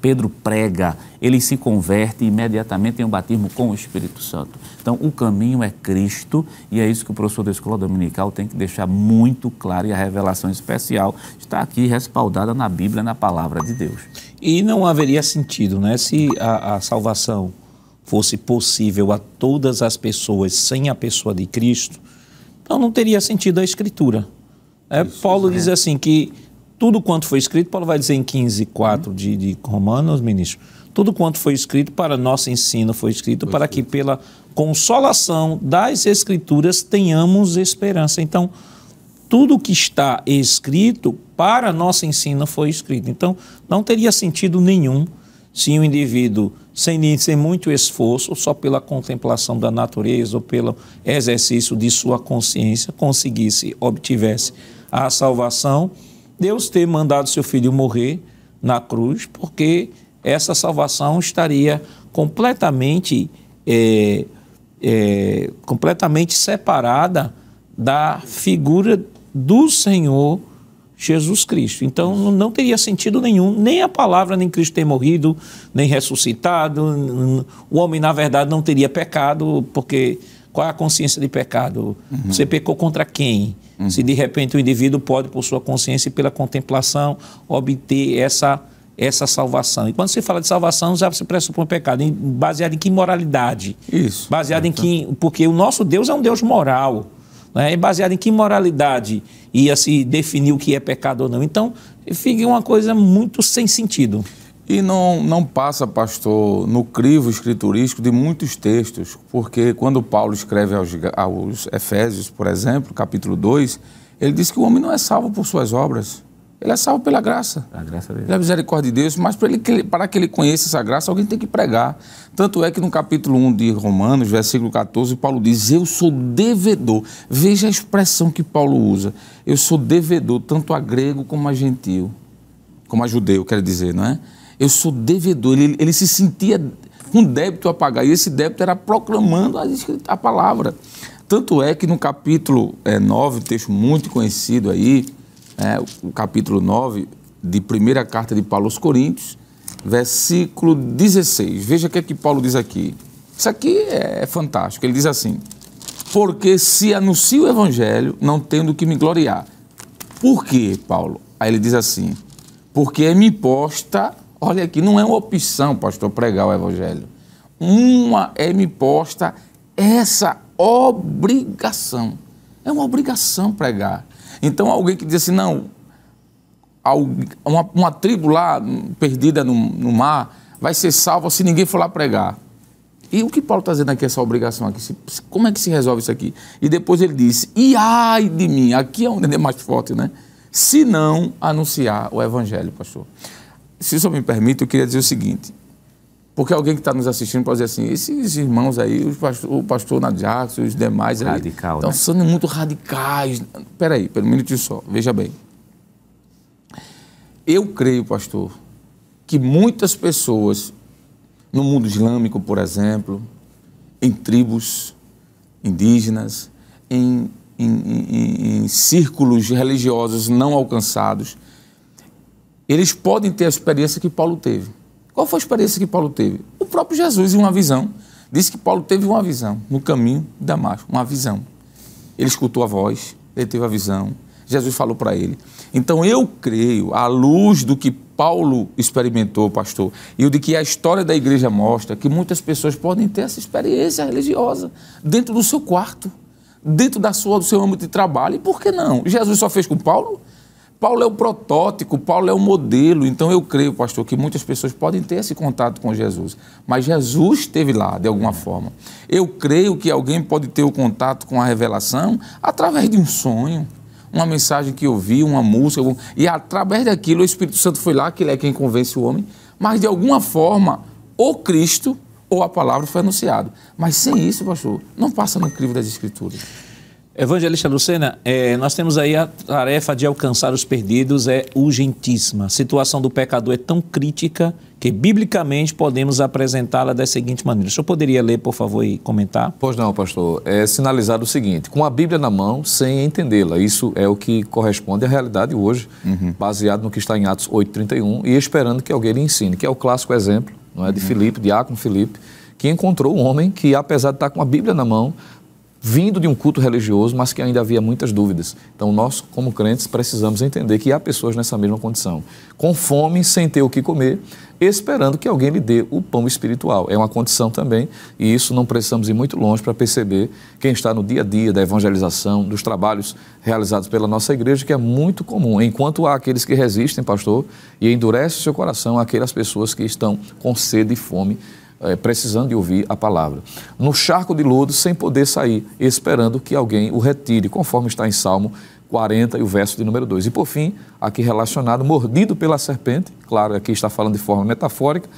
Pedro prega, ele se converte e imediatamente tem um batismo com o Espírito Santo. Então, o caminho é Cristo e é isso que o professor da Escola Dominical tem que deixar muito claro, e a revelação especial está aqui respaldada na Bíblia, na Palavra de Deus. E não haveria sentido, né? Se a salvação fosse possível a todas as pessoas sem a pessoa de Cristo, então não teria sentido a Escritura. Paulo diz assim que tudo quanto foi escrito, Paulo vai dizer em 15:4 de Romanos, ministro, tudo quanto foi escrito para nosso ensino foi escrito para que pela consolação das Escrituras tenhamos esperança. Então, tudo que está escrito para nosso ensino foi escrito. Então, não teria sentido nenhum se um indivíduo, sem muito esforço, só pela contemplação da natureza ou pelo exercício de sua consciência, obtivesse a salvação, Deus ter mandado seu filho morrer na cruz, porque essa salvação estaria completamente separada da figura do Senhor Jesus Cristo. Então não teria sentido nenhum, nem a palavra, nem Cristo ter morrido, nem ressuscitado. O homem, na verdade, não teria pecado, porque qual é a consciência de pecado? Você pecou contra quem? Se de repente o indivíduo pode, por sua consciência e pela contemplação, obter essa salvação. E quando se fala de salvação, já se pressupõe pecado. Baseado em que moralidade? Isso. Baseado em que... Porque o nosso Deus é um Deus moral. Né? E baseado em que moralidade ia se definir o que é pecado ou não. Então, fica uma coisa muito sem sentido. E não passa, pastor, no crivo escriturístico de muitos textos, porque quando Paulo escreve aos Efésios, por exemplo, capítulo 2, ele diz que o homem não é salvo por suas obras, ele é salvo pela graça. A graça dele. Pela misericórdia de Deus, mas para que ele conheça essa graça, alguém tem que pregar. Tanto é que no capítulo 1 de Romanos, versículo 14, Paulo diz, eu sou devedor. Veja a expressão que Paulo usa, eu sou devedor tanto a grego como a gentil, como a judeu, quero dizer, não é? Eu sou devedor, ele se sentia com débito a pagar, e esse débito era proclamando a palavra. Tanto é que no capítulo 9, um texto muito conhecido aí, o capítulo 9 de primeira carta de Paulo aos Coríntios, versículo 16. Veja o que é que Paulo diz aqui. Isso aqui é fantástico. Ele diz assim, porque se anuncio o evangelho, não tenho do que me gloriar. Por quê, Paulo? Aí ele diz assim, porque é me imposta... Olha aqui, não é uma opção, pastor, pregar o evangelho. Me imposta essa obrigação. É uma obrigação pregar. Então, alguém que diz assim, não, uma tribo lá, perdida no mar, vai ser salva se ninguém for lá pregar. E o que Paulo está dizendo aqui, essa obrigação aqui? Como é que se resolve isso aqui? E depois ele disse, e ai de mim, aqui é onde é mais forte, né? Se não anunciar o evangelho, pastor. Se o senhor me permite, eu queria dizer o seguinte, porque alguém que está nos assistindo pode dizer assim, esses irmãos aí, o pastor Nadiax, os demais aí, estão sendo muito radicais. Espera aí, pelo minutinho só, veja bem. Eu creio, pastor, que muitas pessoas, no mundo islâmico, por exemplo, em tribos indígenas, em círculos religiosos não alcançados, eles podem ter a experiência que Paulo teve. Qual foi a experiência que Paulo teve? O próprio Jesus, em uma visão, disse que Paulo teve uma visão no caminho de Damasco, uma visão. Ele escutou a voz, ele teve a visão, Jesus falou para ele. Então eu creio, à luz do que Paulo experimentou, pastor, e o de que a história da igreja mostra, que muitas pessoas podem ter essa experiência religiosa dentro do seu quarto, dentro do seu âmbito de trabalho. E por que não? Jesus só fez com Paulo? Paulo é o protótipo, Paulo é o modelo. Então eu creio, pastor, que muitas pessoas podem ter esse contato com Jesus, mas Jesus esteve lá de alguma forma. Eu creio que alguém pode ter o contato com a revelação através de um sonho, uma mensagem que ouviu, uma música, e através daquilo o Espírito Santo foi lá, que ele é quem convence o homem, mas de alguma forma, ou Cristo ou a palavra foi anunciado. Mas sem isso, pastor, não passa no crivo das Escrituras. Evangelista Lucena, nós temos aí a tarefa de alcançar os perdidos, é urgentíssima. A situação do pecador é tão crítica que, biblicamente, podemos apresentá-la da seguinte maneira. O senhor poderia ler, por favor, e comentar? Pois não, pastor. É sinalizado o seguinte, com a Bíblia na mão, sem entendê-la. Isso é o que corresponde à realidade hoje, baseado no que está em Atos 8:31, e esperando que alguém lhe ensine, que é o clássico exemplo, não é, de Filipe, diácono Filipe, que encontrou um homem que, apesar de estar com a Bíblia na mão, vindo de um culto religioso, mas que ainda havia muitas dúvidas. Então, nós, como crentes, precisamos entender que há pessoas nessa mesma condição, com fome, sem ter o que comer, esperando que alguém lhe dê o pão espiritual. É uma condição também, e isso não precisamos ir muito longe para perceber quem está no dia a dia da evangelização, dos trabalhos realizados pela nossa igreja, que é muito comum. Enquanto há aqueles que resistem, pastor, e endurecem o seu coração, há aquelas pessoas que estão com sede e fome, precisando de ouvir a palavra. No charco de lodo, sem poder sair, esperando que alguém o retire, conforme está em Salmo 40 e o verso de número 2. E por fim, aqui relacionado, mordido pela serpente, claro, aqui está falando de forma metafórica,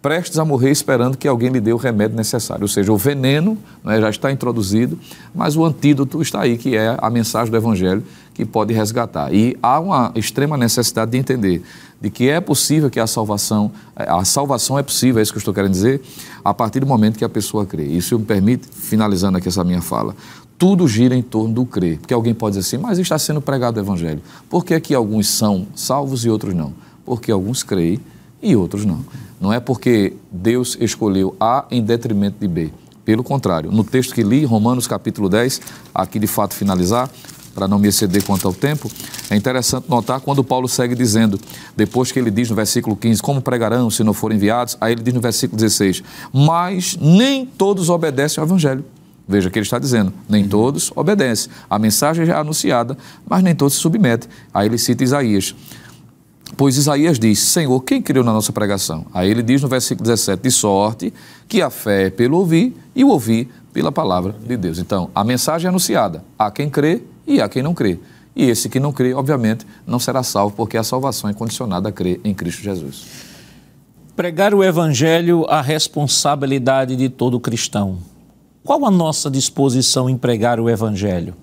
prestes a morrer esperando que alguém lhe dê o remédio necessário. Ou seja, o veneno, né, já está introduzido, mas o antídoto está aí, que é a mensagem do Evangelho, que pode resgatar. E há uma extrema necessidade de entender de que é possível que a salvação é possível, é isso que eu estou querendo dizer, a partir do momento que a pessoa crê. Isso me permite, finalizando aqui essa minha fala, tudo gira em torno do crer. Porque alguém pode dizer assim, mas está sendo pregado o Evangelho. Por que é que alguns são salvos e outros não? Porque alguns creem e outros não. Não é porque Deus escolheu A em detrimento de B. Pelo contrário, no texto que li, Romanos capítulo 10, aqui de fato finalizar, para não me exceder quanto ao tempo, é interessante notar quando Paulo segue dizendo, depois que ele diz no versículo 15, como pregarão se não forem enviados, aí ele diz no versículo 16, mas nem todos obedecem ao Evangelho. Veja o que ele está dizendo, nem todos obedecem. A mensagem já é anunciada, mas nem todos se submetem. Aí ele cita Isaías. Pois Isaías diz, Senhor, quem creu na nossa pregação? Aí ele diz no versículo 17, de sorte que a fé é pelo ouvir e o ouvir pela palavra de Deus. Então, a mensagem é anunciada, há quem crê e há quem não crê. E esse que não crê, obviamente, não será salvo, porque a salvação é condicionada a crer em Cristo Jesus. Pregar o Evangelho, a responsabilidade de todo cristão. Qual a nossa disposição em pregar o Evangelho?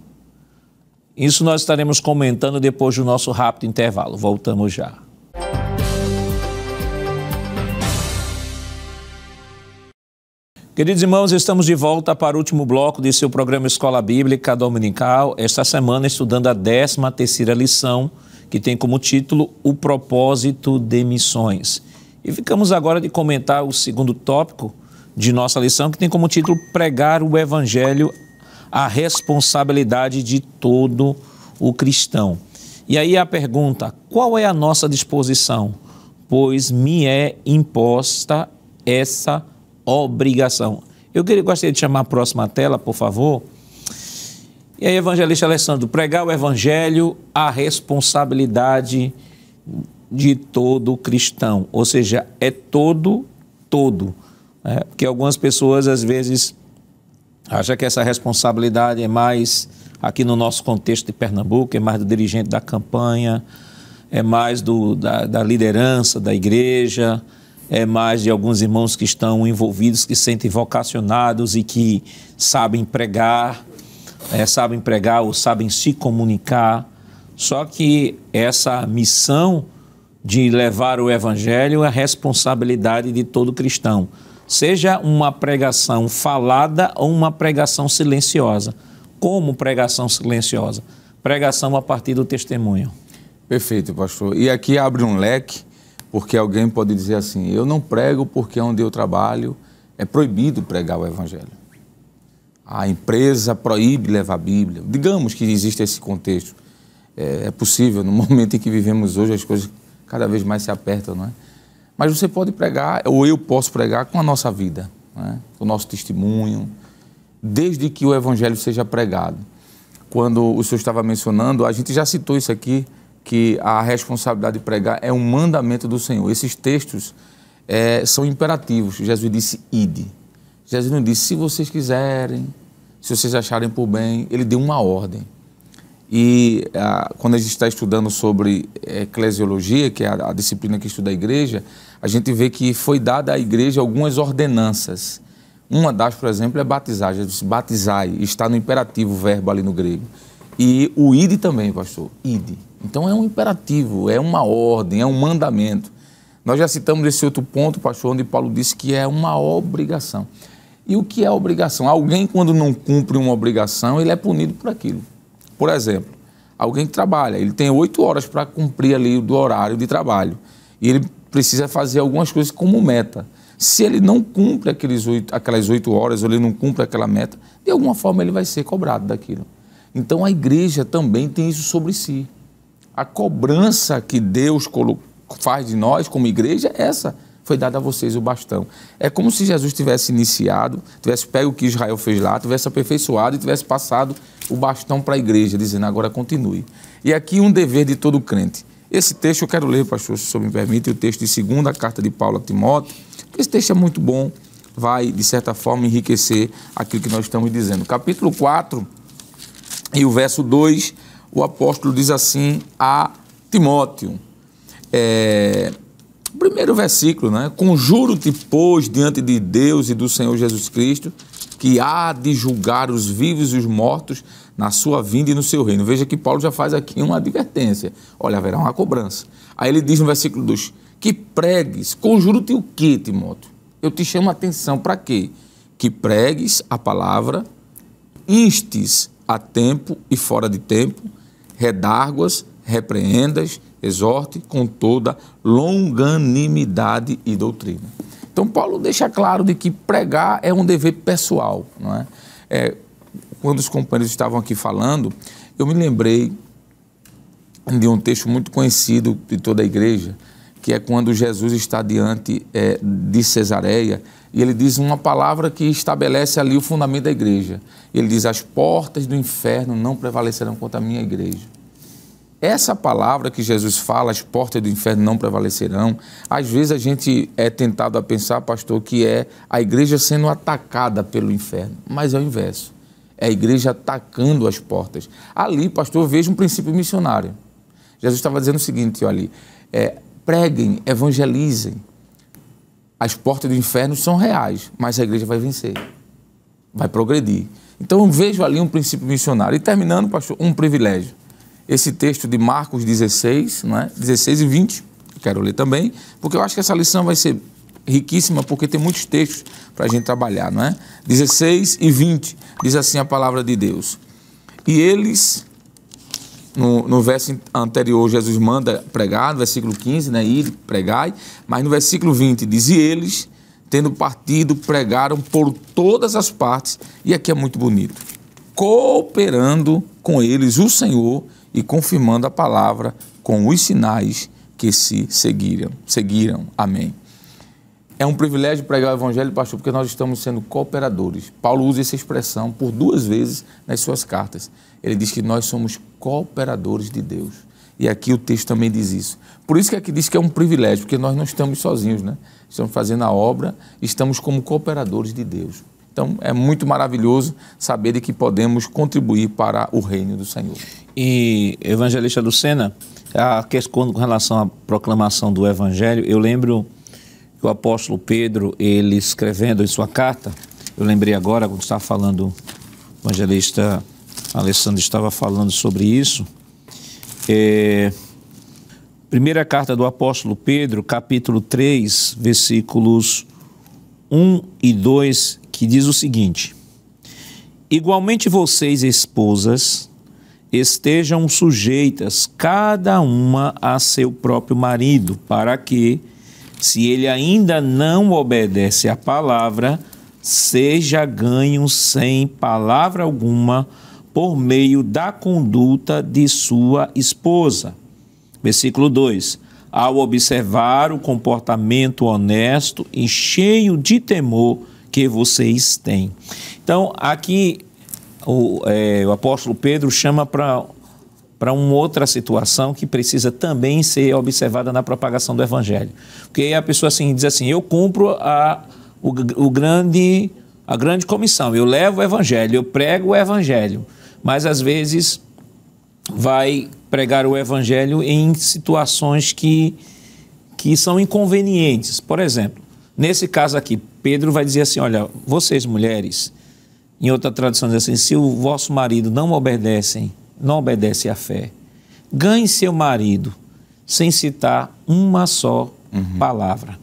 Isso nós estaremos comentando depois do nosso rápido intervalo. Voltamos já. Queridos irmãos, estamos de volta para o último bloco de seu programa Escola Bíblica Dominical. Esta semana estudando a 13ª lição, que tem como título O Propósito de Missões. E ficamos agora de comentar o segundo tópico de nossa lição, que tem como título Pregar o Evangelho, a responsabilidade de todo o cristão. E aí a pergunta, qual é a nossa disposição? Pois me é imposta essa obrigação. Eu gostaria de chamar a próxima tela, por favor. E aí, evangelista Alessandro, pregar o Evangelho, a responsabilidade de todo cristão. Ou seja, é todo. Porque algumas pessoas, às vezes, acham que essa responsabilidade é mais, aqui no nosso contexto de Pernambuco, é mais do dirigente da campanha, é mais da liderança da igreja, é mais de alguns irmãos que estão envolvidos, que se sentem vocacionados e que sabem pregar ou sabem se comunicar. Só que essa missão de levar o Evangelho é a responsabilidade de todo cristão. Seja uma pregação falada ou uma pregação silenciosa. Como pregação silenciosa? Pregação a partir do testemunho. Perfeito, pastor. E aqui abre um leque, porque alguém pode dizer assim, eu não prego porque onde eu trabalho é proibido pregar o Evangelho. A empresa proíbe levar a Bíblia. Digamos que existe esse contexto. É possível, no momento em que vivemos hoje, as coisas cada vez mais se apertam, não é? Mas você pode pregar, ou eu posso pregar com a nossa vida, não é? Com o nosso testemunho. desde que o evangelho seja pregado. Quando o senhor estava mencionando, a gente já citou isso aqui, que a responsabilidade de pregar é um mandamento do Senhor. Esses textos são imperativos. Jesus disse, ide. Jesus não disse, se vocês quiserem, se vocês acharem por bem. Ele deu uma ordem. E quando a gente está estudando sobre eclesiologia, que é a disciplina que estuda a igreja, a gente vê que foi dada à igreja algumas ordenanças. Uma das, por exemplo, é batizar. Jesus disse, batizai, está no imperativo o verbo ali no grego. E o ide também, pastor, ide. Então é um imperativo, é uma ordem, é um mandamento. Nós já citamos esse outro ponto, pastor, onde Paulo disse que é uma obrigação. E o que é obrigação? Alguém, quando não cumpre uma obrigação, ele é punido por aquilo. Por exemplo, alguém que trabalha, ele tem 8 horas para cumprir ali do horário de trabalho. E ele precisa fazer algumas coisas como meta. Se ele não cumpre aquelas 8 horas, ou ele não cumpre aquela meta, de alguma forma ele vai ser cobrado daquilo. Então a igreja também tem isso sobre si. A cobrança que Deus faz de nós como igreja é essa. Foi dado a vocês o bastão. É como se Jesus tivesse iniciado, tivesse pego o que Israel fez lá, tivesse aperfeiçoado e tivesse passado o bastão para a igreja, dizendo agora continue. E aqui um dever de todo crente. Esse texto eu quero ler, pastor, se o senhor me permite, o texto de 2ª carta de Paulo a Timóteo. Esse texto é muito bom, vai, de certa forma, enriquecer aquilo que nós estamos dizendo. Capítulo 4 e o verso 2, o apóstolo diz assim a Timóteo. O primeiro versículo, né? Conjuro-te, pois, diante de Deus e do Senhor Jesus Cristo, que há de julgar os vivos e os mortos na sua vinda e no seu reino. Veja que Paulo já faz aqui uma advertência. Olha, haverá uma cobrança. Aí ele diz no versículo 2, que pregues, conjuro-te o quê, Timóteo? Eu te chamo a atenção para quê? Que pregues a palavra, instes a tempo e fora de tempo, redarguas, repreendas, exorte com toda longanimidade e doutrina. Então Paulo deixa claro de que pregar é um dever pessoal, não é? Quando os companheiros estavam aqui falando, eu me lembrei de um texto muito conhecido de toda a igreja, que é quando Jesus está diante de Cesareia, e ele diz uma palavra que estabelece ali o fundamento da igreja. Ele diz, as portas do inferno não prevalecerão contra a minha igreja. Essa palavra que Jesus fala, as portas do inferno não prevalecerão, às vezes a gente é tentado a pensar, pastor, que é a igreja sendo atacada pelo inferno, mas é o inverso. É a igreja atacando as portas. Ali, pastor, eu vejo um princípio missionário. Jesus estava dizendo o seguinte, olha, preguem, evangelizem. As portas do inferno são reais, mas a igreja vai vencer, vai progredir. Então eu vejo ali um princípio missionário. E terminando, pastor, um privilégio. Esse texto de Marcos 16, né? 16 e 20, eu quero ler também, porque eu acho que essa lição vai ser riquíssima, porque tem muitos textos para a gente trabalhar, não é? 16 e 20, diz assim a palavra de Deus. E eles, no verso anterior, Jesus manda pregar, no versículo 15, né? Ir, pregai, mas no versículo 20 diz, e eles, tendo partido, pregaram por todas as partes, e aqui é muito bonito, cooperando com eles o Senhor e confirmando a palavra com os sinais que se seguiram. Amém. É um privilégio pregar o evangelho, pastor, porque nós estamos sendo cooperadores. Paulo usa essa expressão por 2 vezes nas suas cartas. Ele diz que nós somos cooperadores de Deus. E aqui o texto também diz isso. Por isso que aqui diz que é um privilégio, porque nós não estamos sozinhos, né? Estamos fazendo a obra, estamos como cooperadores de Deus. Então, é muito maravilhoso saber de que podemos contribuir para o reino do Senhor. E, evangelista Lucena, com relação à proclamação do evangelho, eu lembro que o apóstolo Pedro, ele escrevendo em sua carta, eu lembrei agora, quando estava falando, o evangelista Alessandro estava falando sobre isso, primeira carta do apóstolo Pedro, capítulo 3, versículos 1 e 2, que diz o seguinte: igualmente vocês, esposas, estejam sujeitas cada uma a seu próprio marido, para que, se ele ainda não obedece à palavra, seja ganho sem palavra alguma por meio da conduta de sua esposa. Versículo 2. Ao observar o comportamento honesto e cheio de temor que vocês têm. Então, aqui o apóstolo Pedro chama para uma outra situação que precisa também ser observada na propagação do evangelho. Porque aí a pessoa assim, diz assim, eu cumpro a grande comissão, eu levo o evangelho, eu prego o evangelho, mas às vezes vai pregar o evangelho em situações que são inconvenientes. Por exemplo, nesse caso aqui, Pedro vai dizer assim, olha, vocês mulheres, em outra tradução diz assim, se o vosso marido não obedece à fé, ganhe seu marido sem citar uma só palavra.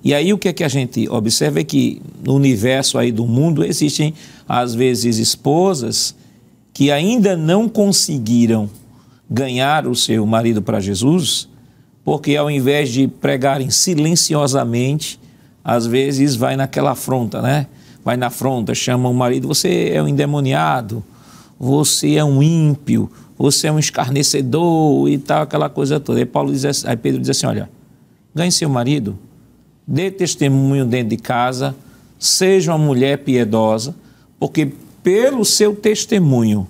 E aí o que é que a gente observa é que no universo aí do mundo existem às vezes esposas que ainda não conseguiram ganhar o seu marido para Jesus, porque ao invés de pregarem silenciosamente, às vezes vai naquela afronta, né? Vai na afronta, chama o marido, você é um endemoniado, você é um ímpio, você é um escarnecedor e tal, aquela coisa toda. Aí Pedro diz assim, olha, ganhe seu marido, dê testemunho dentro de casa, seja uma mulher piedosa, porque pelo seu testemunho,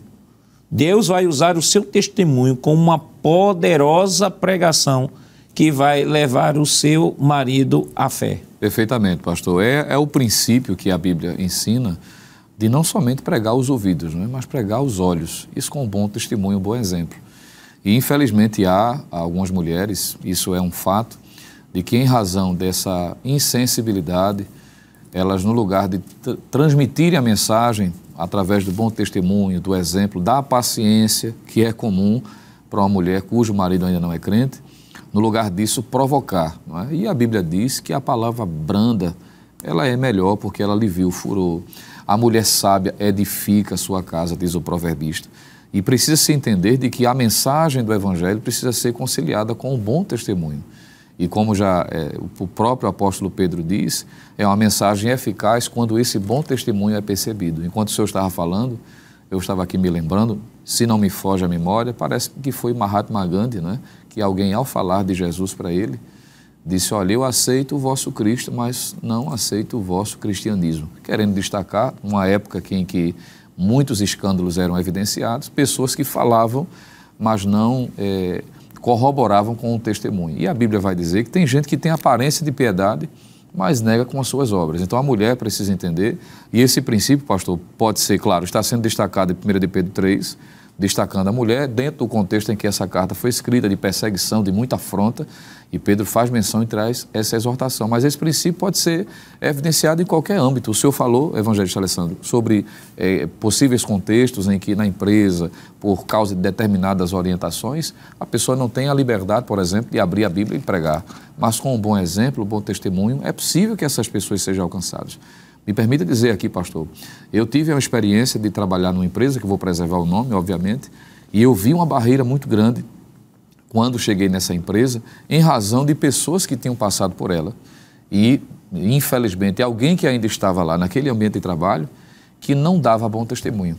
Deus vai usar o seu testemunho como uma poderosa pregação que vai levar o seu marido à fé. Perfeitamente, pastor. É o princípio que a Bíblia ensina de não somente pregar os ouvidos, né, mas pregar os olhos. Isso com um bom testemunho, um bom exemplo. E infelizmente há algumas mulheres, isso é um fato, de que em razão dessa insensibilidade, elas no lugar de transmitirem a mensagem através do bom testemunho, do exemplo, da paciência, que é comum para uma mulher cujo marido ainda não é crente, no lugar disso provocar. Não é? E a Bíblia diz que a palavra branda, ela é melhor porque ela alivia o furor. A mulher sábia edifica a sua casa, diz o proverbista. E precisa se entender de que a mensagem do Evangelho precisa ser conciliada com um bom testemunho. E como já o próprio apóstolo Pedro diz, é uma mensagem eficaz quando esse bom testemunho é percebido. Enquanto o senhor estava falando, eu estava aqui me lembrando, se não me foge a memória, parece que foi Mahatma Gandhi, né? Que alguém, ao falar de Jesus para ele, disse, olha, eu aceito o vosso Cristo, mas não aceito o vosso cristianismo. Querendo destacar uma época em que muitos escândalos eram evidenciados, pessoas que falavam, mas não corroboravam com o testemunho. E a Bíblia vai dizer que tem gente que tem aparência de piedade, mas nega com as suas obras. Então a mulher precisa entender, e esse princípio, pastor, pode ser, claro, está sendo destacado em 1 de Pedro 3, destacando a mulher dentro do contexto em que essa carta foi escrita, de perseguição, de muita afronta, e Pedro faz menção e traz essa exortação. Mas esse princípio pode ser evidenciado em qualquer âmbito. O senhor falou, evangelista Alessandro, sobre possíveis contextos em que na empresa, por causa de determinadas orientações, a pessoa não tem a liberdade, por exemplo, de abrir a Bíblia e pregar. Mas com um bom exemplo, um bom testemunho, é possível que essas pessoas sejam alcançadas. Me permita dizer aqui, pastor, eu tive a experiência de trabalhar numa empresa, que eu vou preservar o nome, obviamente, e eu vi uma barreira muito grande quando cheguei nessa empresa, em razão de pessoas que tinham passado por ela e, infelizmente, alguém que ainda estava lá naquele ambiente de trabalho que não dava bom testemunho.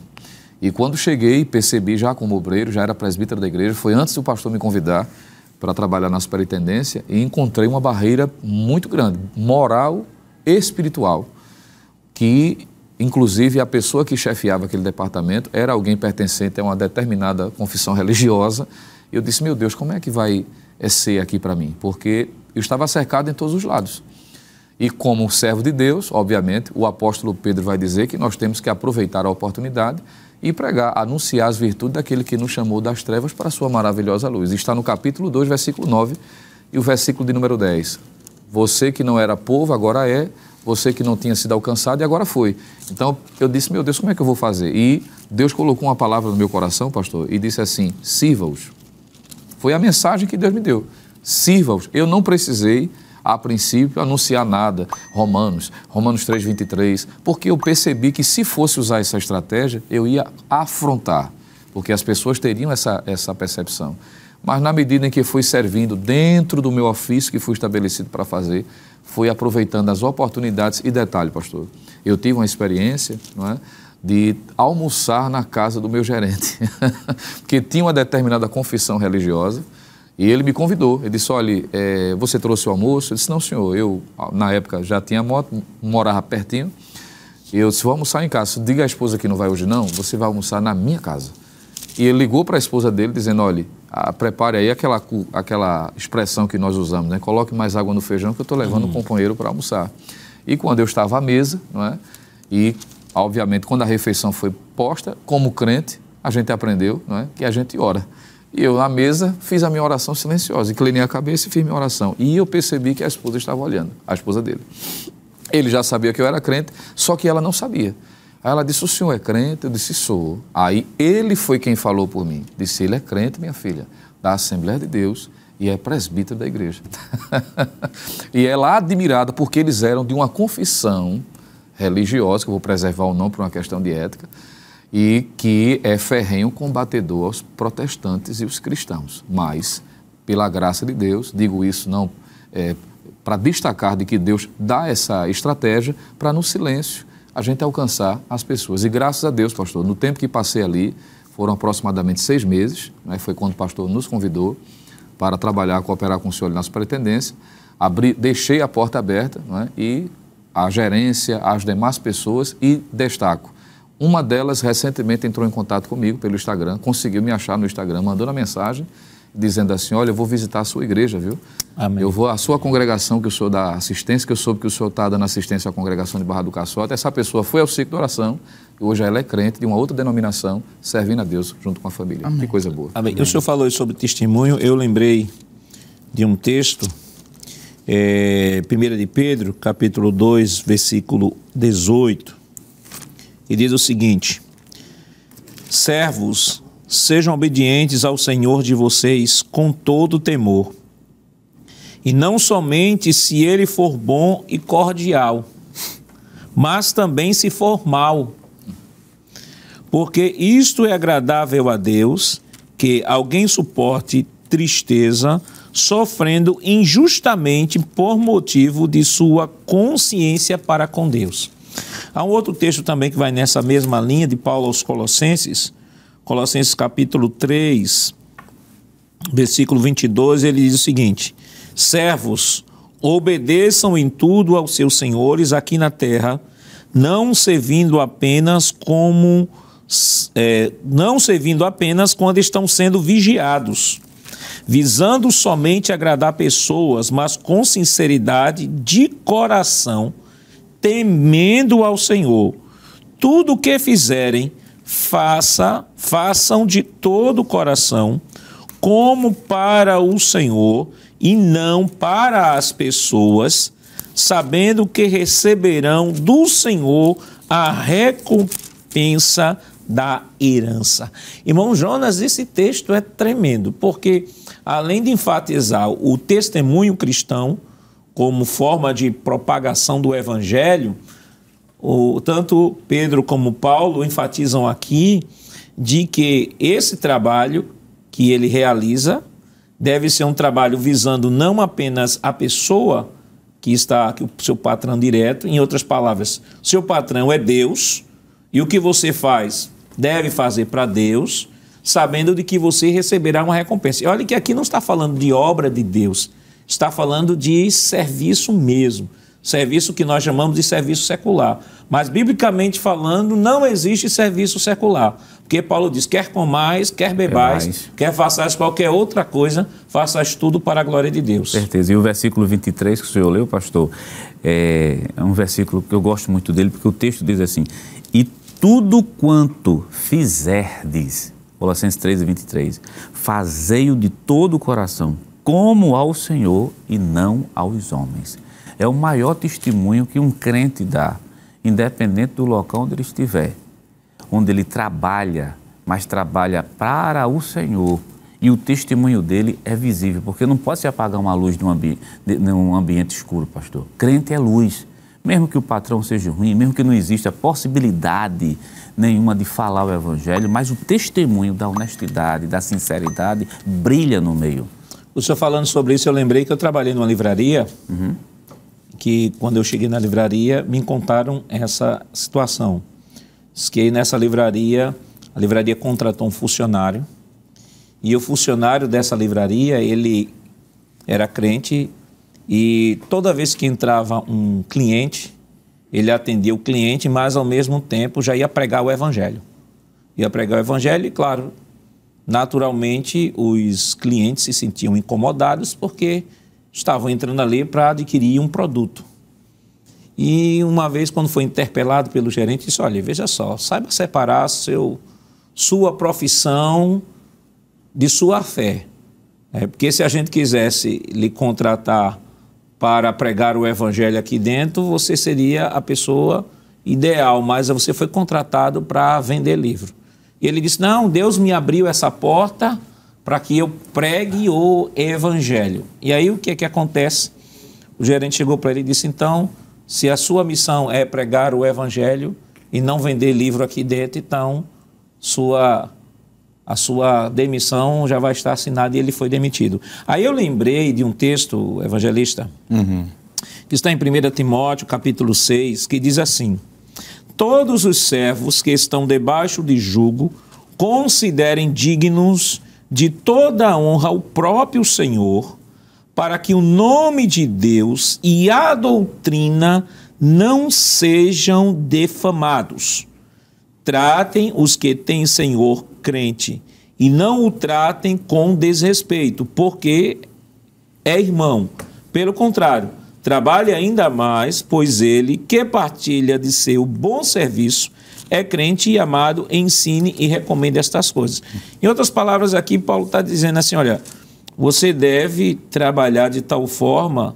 E quando cheguei, percebi já como obreiro, já era presbítero da igreja, foi antes do pastor me convidar para trabalhar na superintendência e encontrei uma barreira muito grande, moral e espiritual, que, inclusive, a pessoa que chefiava aquele departamento era alguém pertencente a uma determinada confissão religiosa. Eu disse, meu Deus, como é que vai ser aqui para mim? Porque eu estava cercado em todos os lados. E como servo de Deus, obviamente, o apóstolo Pedro vai dizer que nós temos que aproveitar a oportunidade e pregar, anunciar as virtudes daquele que nos chamou das trevas para a sua maravilhosa luz. Está no capítulo 2, versículo 9 e o versículo de número 10. Você que não era povo, agora é. Você que não tinha sido alcançado e agora foi. Então, eu disse, meu Deus, como é que eu vou fazer? E Deus colocou uma palavra no meu coração, pastor, e disse assim, sirva-os. Foi a mensagem que Deus me deu. Sirva-os. Eu não precisei, a princípio, anunciar nada. Romanos 3:23, porque eu percebi que se fosse usar essa estratégia, eu ia afrontar, porque as pessoas teriam essa percepção. Mas na medida em que fui servindo dentro do meu ofício que fui estabelecido para fazer, fui aproveitando as oportunidades. E detalhe, pastor, eu tive uma experiência, não é, de almoçar na casa do meu gerente, que tinha uma determinada confissão religiosa, e ele me convidou. Ele disse, olha, você trouxe o almoço? Eu disse, não, senhor, eu na época já tinha moto, morava pertinho, Eu disse, vou almoçar em casa. Diga à esposa que não vai hoje não, você vai almoçar na minha casa. E ele ligou para a esposa dele dizendo, olha, prepare aí aquela expressão que nós usamos, né? Coloque mais água no feijão que eu estou levando um companheiro para almoçar. E quando eu estava à mesa, não é? E, obviamente, quando a refeição foi posta, como crente, a gente aprendeu, não é? Que a gente ora. E eu, na mesa, fiz a minha oração silenciosa. Inclinei a cabeça e fiz minha oração. E eu percebi que a esposa estava olhando, a esposa dele. Ele já sabia que eu era crente, só que ela não sabia. Aí ela disse, o senhor é crente? Eu disse, sou. Aí ele foi quem falou por mim. Disse, ele é crente, minha filha, da Assembleia de Deus e é presbítero da igreja. E ela admirada porque eles eram de uma confissão religiosa, que eu vou preservar o nome por uma questão de ética, e que é ferrenho combatedor aos protestantes e os cristãos. Mas, pela graça de Deus, digo isso não para destacar de que Deus dá essa estratégia para, no silêncio, a gente alcançar as pessoas. E graças a Deus, pastor, no tempo que passei ali, foram aproximadamente 6 meses, né, foi quando o pastor nos convidou para trabalhar, cooperar com o senhor na superintendência, deixei a porta aberta, né, e a gerência, as demais pessoas, e destaco, uma delas recentemente entrou em contato comigo pelo Instagram, conseguiu me achar no Instagram, mandando a mensagem, dizendo assim, olha, eu vou visitar a sua igreja, viu? Amém. Eu vou à sua congregação, que o senhor dá assistência, que eu soube que o senhor está dando assistência à congregação de Barra do Caçote. Essa pessoa foi ao ciclo de oração, e hoje ela é crente de uma outra denominação, servindo a Deus junto com a família. Amém. Que coisa boa. Amém. O senhor falou sobre testemunho, eu lembrei de um texto, 1 de Pedro, capítulo 2, versículo 18, e diz o seguinte, servos, sejam obedientes ao Senhor de vocês com todo temor, e não somente se ele for bom e cordial, mas também se for mal, porque isto é agradável a Deus, que alguém suporte tristeza, sofrendo injustamente por motivo de sua consciência para com Deus. Há um outro texto também que vai nessa mesma linha de Paulo aos Colossenses, Colossenses capítulo 3, versículo 22, ele diz o seguinte, servos, obedeçam em tudo aos seus senhores aqui na terra, não servindo apenas quando estão sendo vigiados, visando somente agradar pessoas, mas com sinceridade de coração, temendo ao Senhor. Tudo o que fizerem, façam de todo o coração, como para o Senhor e não para as pessoas, sabendo que receberão do Senhor a recompensa da herança. Irmão Jonas, esse texto é tremendo, porque além de enfatizar o testemunho cristão como forma de propagação do evangelho, tanto Pedro como Paulo enfatizam aqui de que esse trabalho que ele realiza deve ser um trabalho visando não apenas a pessoa que o seu patrão direto, em outras palavras, seu patrão é Deus e o que você faz deve fazer para Deus, sabendo de que você receberá uma recompensa. E olha que aqui não está falando de obra de Deus, está falando de serviço mesmo. Serviço que nós chamamos de serviço secular. Mas, biblicamente falando, não existe serviço secular. Porque Paulo diz, quer comais, quer bebais, quer façais qualquer outra coisa, façais tudo para a glória de Deus. Certeza. E o versículo 23 que o senhor leu, pastor, é um versículo que eu gosto muito dele, porque o texto diz assim, e tudo quanto fizerdes, Colossenses 3:23, fazei-o de todo o coração, como ao Senhor e não aos homens. É o maior testemunho que um crente dá, independente do local onde ele estiver, onde ele trabalha, mas trabalha para o Senhor. E o testemunho dele é visível, porque não pode se apagar uma luz num ambiente escuro, pastor. Crente é luz. Mesmo que o patrão seja ruim, mesmo que não exista possibilidade nenhuma de falar o evangelho, mas o testemunho da honestidade, da sinceridade, brilha no meio. O senhor falando sobre isso, eu lembrei que eu trabalhei numa livraria, que quando eu cheguei na livraria, me contaram essa situação. Diz que nessa livraria, a livraria contratou um funcionário, e o funcionário dessa livraria, ele era crente, e toda vez que entrava um cliente, ele atendia o cliente, mas ao mesmo tempo já ia pregar o evangelho. Ia pregar o evangelho e, claro, naturalmente os clientes se sentiam incomodados porque estavam entrando ali para adquirir um produto. E uma vez, quando foi interpelado pelo gerente, disse: olha, veja só, saiba separar sua profissão de sua fé. Porque se a gente quisesse lhe contratar para pregar o evangelho aqui dentro, você seria a pessoa ideal, mas você foi contratado para vender livro. E ele disse: não, Deus me abriu essa porta para que eu pregue o evangelho. E aí o que é que acontece? O gerente chegou para ele e disse: então, se a sua missão é pregar o evangelho e não vender livro aqui dentro, então a sua demissão já vai estar assinada, e ele foi demitido. Aí eu lembrei de um texto, evangelista, que está em 1 Timóteo, capítulo 6, que diz assim: todos os servos que estão debaixo de jugo considerem dignos de toda a honra o próprio Senhor, para que o nome de Deus e a doutrina não sejam defamados. Tratem os que têm Senhor crente e não o tratem com desrespeito, porque é irmão. Pelo contrário, trabalhe ainda mais, pois ele, que partilha de seu bom serviço, é crente e amado, ensine e recomende estas coisas. Em outras palavras, aqui Paulo está dizendo assim: olha, você deve trabalhar de tal forma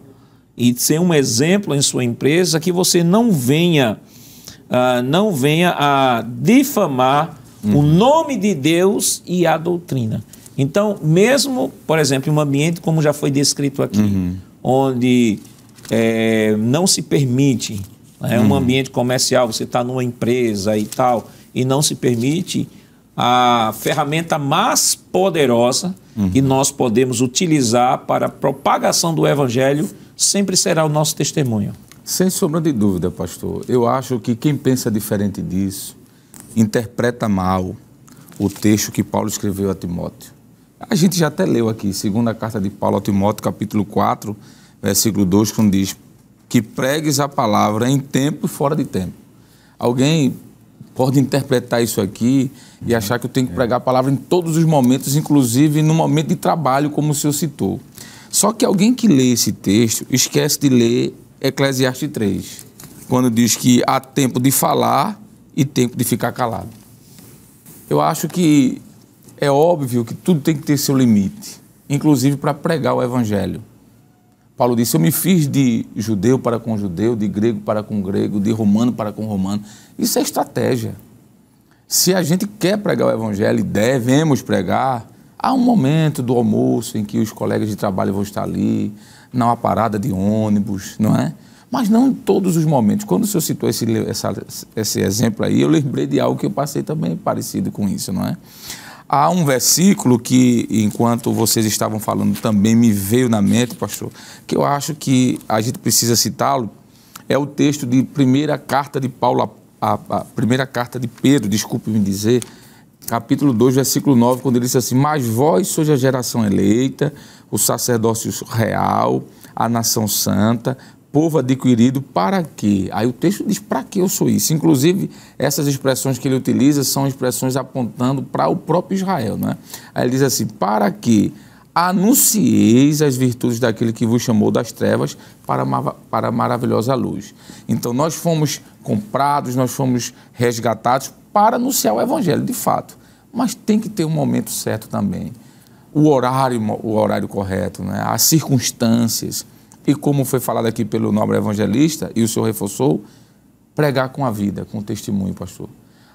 e ser um exemplo em sua empresa que você não venha a difamar o nome de Deus e a doutrina. Então, mesmo, por exemplo, em um ambiente como já foi descrito aqui, onde não se permite, um ambiente comercial, você está numa empresa e tal, e não se permite, a ferramenta mais poderosa que nós podemos utilizar para a propagação do evangelho sempre será o nosso testemunho. Sem sombra de dúvida, pastor. Eu acho que quem pensa diferente disso interpreta mal o texto que Paulo escreveu a Timóteo. A gente já até leu aqui, segunda carta de Paulo a Timóteo, capítulo 4, versículo 2, quando diz que pregues a palavra em tempo e fora de tempo. Alguém pode interpretar isso aqui e achar que eu tenho que pregar a palavra em todos os momentos, inclusive no momento de trabalho, como o senhor citou. Só que alguém que lê esse texto esquece de ler Eclesiastes 3, quando diz que há tempo de falar e tempo de ficar calado. Eu acho que é óbvio que tudo tem que ter seu limite, inclusive para pregar o evangelho. Paulo disse: eu me fiz de judeu para com judeu, de grego para com grego, de romano para com romano. Isso é estratégia. Se a gente quer pregar o evangelho e devemos pregar, há um momento do almoço em que os colegas de trabalho vão estar ali, numa parada de ônibus, não é? Mas não em todos os momentos. Quando o senhor citou esse exemplo aí, eu lembrei de algo que eu passei também parecido com isso, não é? Há um versículo que, enquanto vocês estavam falando, também me veio na mente, pastor, que eu acho que a gente precisa citá-lo. É o texto de primeira carta de Paulo, a primeira carta de Pedro, desculpe-me dizer, capítulo 2, versículo 9, quando ele diz assim: mas vós sois a geração eleita, o sacerdócio real, a nação santa, povo adquirido, para quê? Aí o texto diz: para que eu sou isso? Inclusive, essas expressões que ele utiliza são expressões apontando para o próprio Israel, né? Aí ele diz assim: para que anuncieis as virtudes daquele que vos chamou das trevas para a maravilhosa luz. Então, nós fomos comprados, nós fomos resgatados para anunciar o evangelho, de fato. Mas tem que ter um momento certo também. O horário correto, né? As circunstâncias. E como foi falado aqui pelo nobre evangelista, e o senhor reforçou, pregar com a vida, com o testemunho, pastor.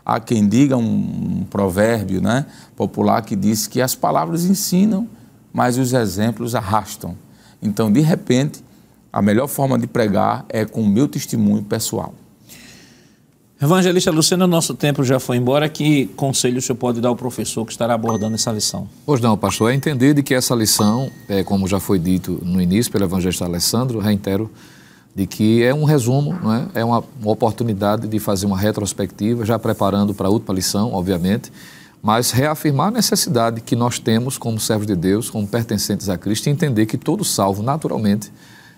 Há quem diga um provérbio, né, popular que diz que as palavras ensinam, mas os exemplos arrastam. Então, de repente, a melhor forma de pregar é com o meu testemunho pessoal. Evangelista Luciano, nosso tempo já foi embora. Que conselho o senhor pode dar ao professor que estará abordando essa lição? Pois não, pastor, é entender de que essa lição, como já foi dito no início pelo evangelista Alessandro, reitero, de que é um resumo, não é? É uma oportunidade de fazer uma retrospectiva, já preparando para a última lição, obviamente, mas reafirmar a necessidade que nós temos como servos de Deus, como pertencentes a Cristo, e entender que todo salvo, naturalmente,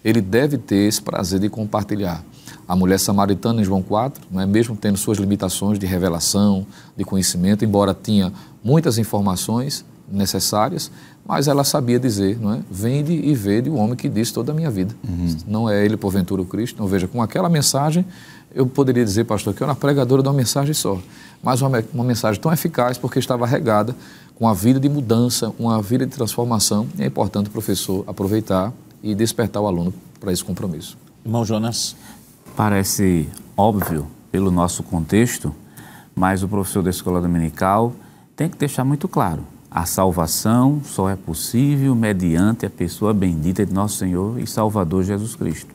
ele deve ter esse prazer de compartilhar. A mulher samaritana em João 4, não é, mesmo tendo suas limitações de revelação, de conhecimento, embora tinha muitas informações necessárias, mas ela sabia dizer, não é? Vende e vede o homem que disse toda a minha vida. Não é ele, porventura, o Cristo? Então, veja, com aquela mensagem, eu poderia dizer, pastor, que eu era uma pregadora de uma mensagem só, mas uma mensagem tão eficaz porque estava regada com a vida de mudança, uma vida de transformação. E é importante o professor aproveitar e despertar o aluno para esse compromisso. Irmão Jonas. Parece óbvio pelo nosso contexto, mas o professor da escola dominical tem que deixar muito claro: a salvação só é possível mediante a pessoa bendita de nosso Senhor e Salvador Jesus Cristo.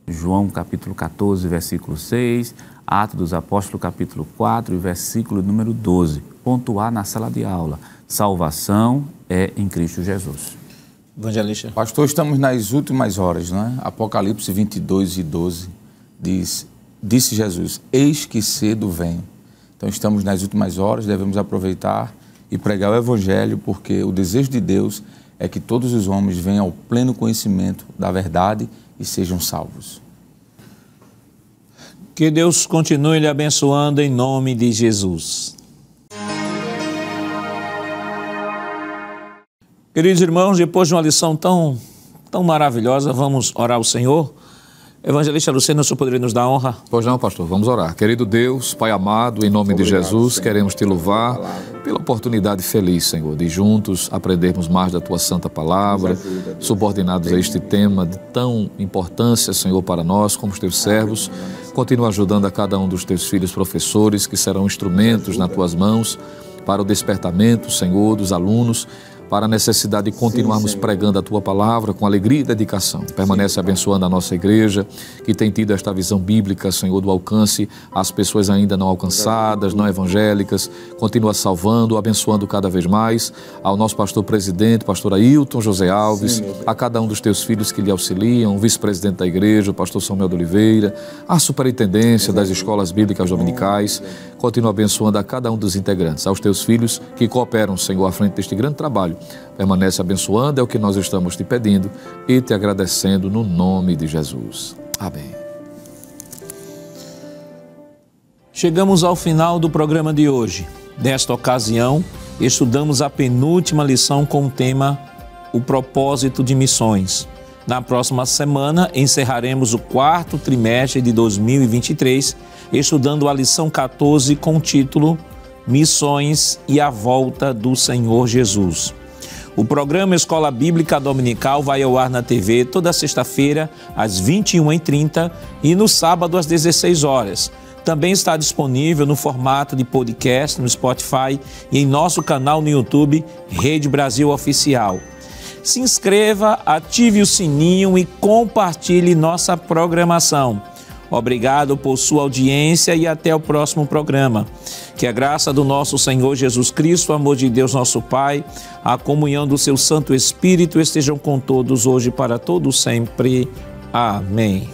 João capítulo 14, versículo 6, Atos dos Apóstolos capítulo 4, versículo número 12. Pontuar na sala de aula: salvação é em Cristo Jesus. Evangelista. Pastor, estamos nas últimas horas, né? Apocalipse 22 e 12 disse Jesus: eis que cedo venho. Então estamos nas últimas horas, devemos aproveitar e pregar o Evangelho, porque o desejo de Deus é que todos os homens venham ao pleno conhecimento da verdade e sejam salvos. Que Deus continue lhe abençoando em nome de Jesus. Queridos irmãos, depois de uma lição tão maravilhosa, vamos orar ao Senhor. Evangelista Luceno, o senhor poderia nos dar honra? Pois não, pastor, vamos orar. Querido Deus, Pai amado, em nome de Jesus, queremos te louvar pela oportunidade feliz, Senhor, de juntos aprendermos mais da tua santa palavra, subordinados a este tema de tão importância, Senhor, para nós, como os teus servos. Continua ajudando a cada um dos teus filhos professores, que serão instrumentos nas tuas mãos para o despertamento, Senhor, dos alunos, para a necessidade de continuarmos pregando a Tua Palavra com alegria e dedicação. Permanece abençoando a nossa igreja, que tem tido esta visão bíblica, Senhor, do alcance às pessoas ainda não alcançadas, não evangélicas. Continua salvando, abençoando cada vez mais ao nosso pastor presidente, pastor Ailton José Alves, a cada um dos Teus filhos que lhe auxiliam, o vice-presidente da igreja, o pastor Samuel de Oliveira, a superintendência das escolas bíblicas dominicais. Continua abençoando a cada um dos integrantes, aos Teus filhos que cooperam, Senhor, à frente deste grande trabalho. Permanece abençoando, é o que nós estamos te pedindo e te agradecendo no nome de Jesus. Amém. Chegamos ao final do programa de hoje. Nesta ocasião, estudamos a penúltima lição com o tema O Propósito de Missões. Na próxima semana, encerraremos o 4º trimestre de 2023, estudando a lição 14 com o título Missões e a Volta do Senhor Jesus. O programa Escola Bíblica Dominical vai ao ar na TV toda sexta-feira, às 21h30 e no sábado, às 16 horas. Também está disponível no formato de podcast no Spotify e em nosso canal no YouTube, Rede Brasil Oficial. Se inscreva, ative o sininho e compartilhe nossa programação. Obrigado por sua audiência e até o próximo programa. Que a graça do nosso Senhor Jesus Cristo, o amor de Deus nosso Pai, a comunhão do seu Santo Espírito estejam com todos hoje e para todos sempre. Amém.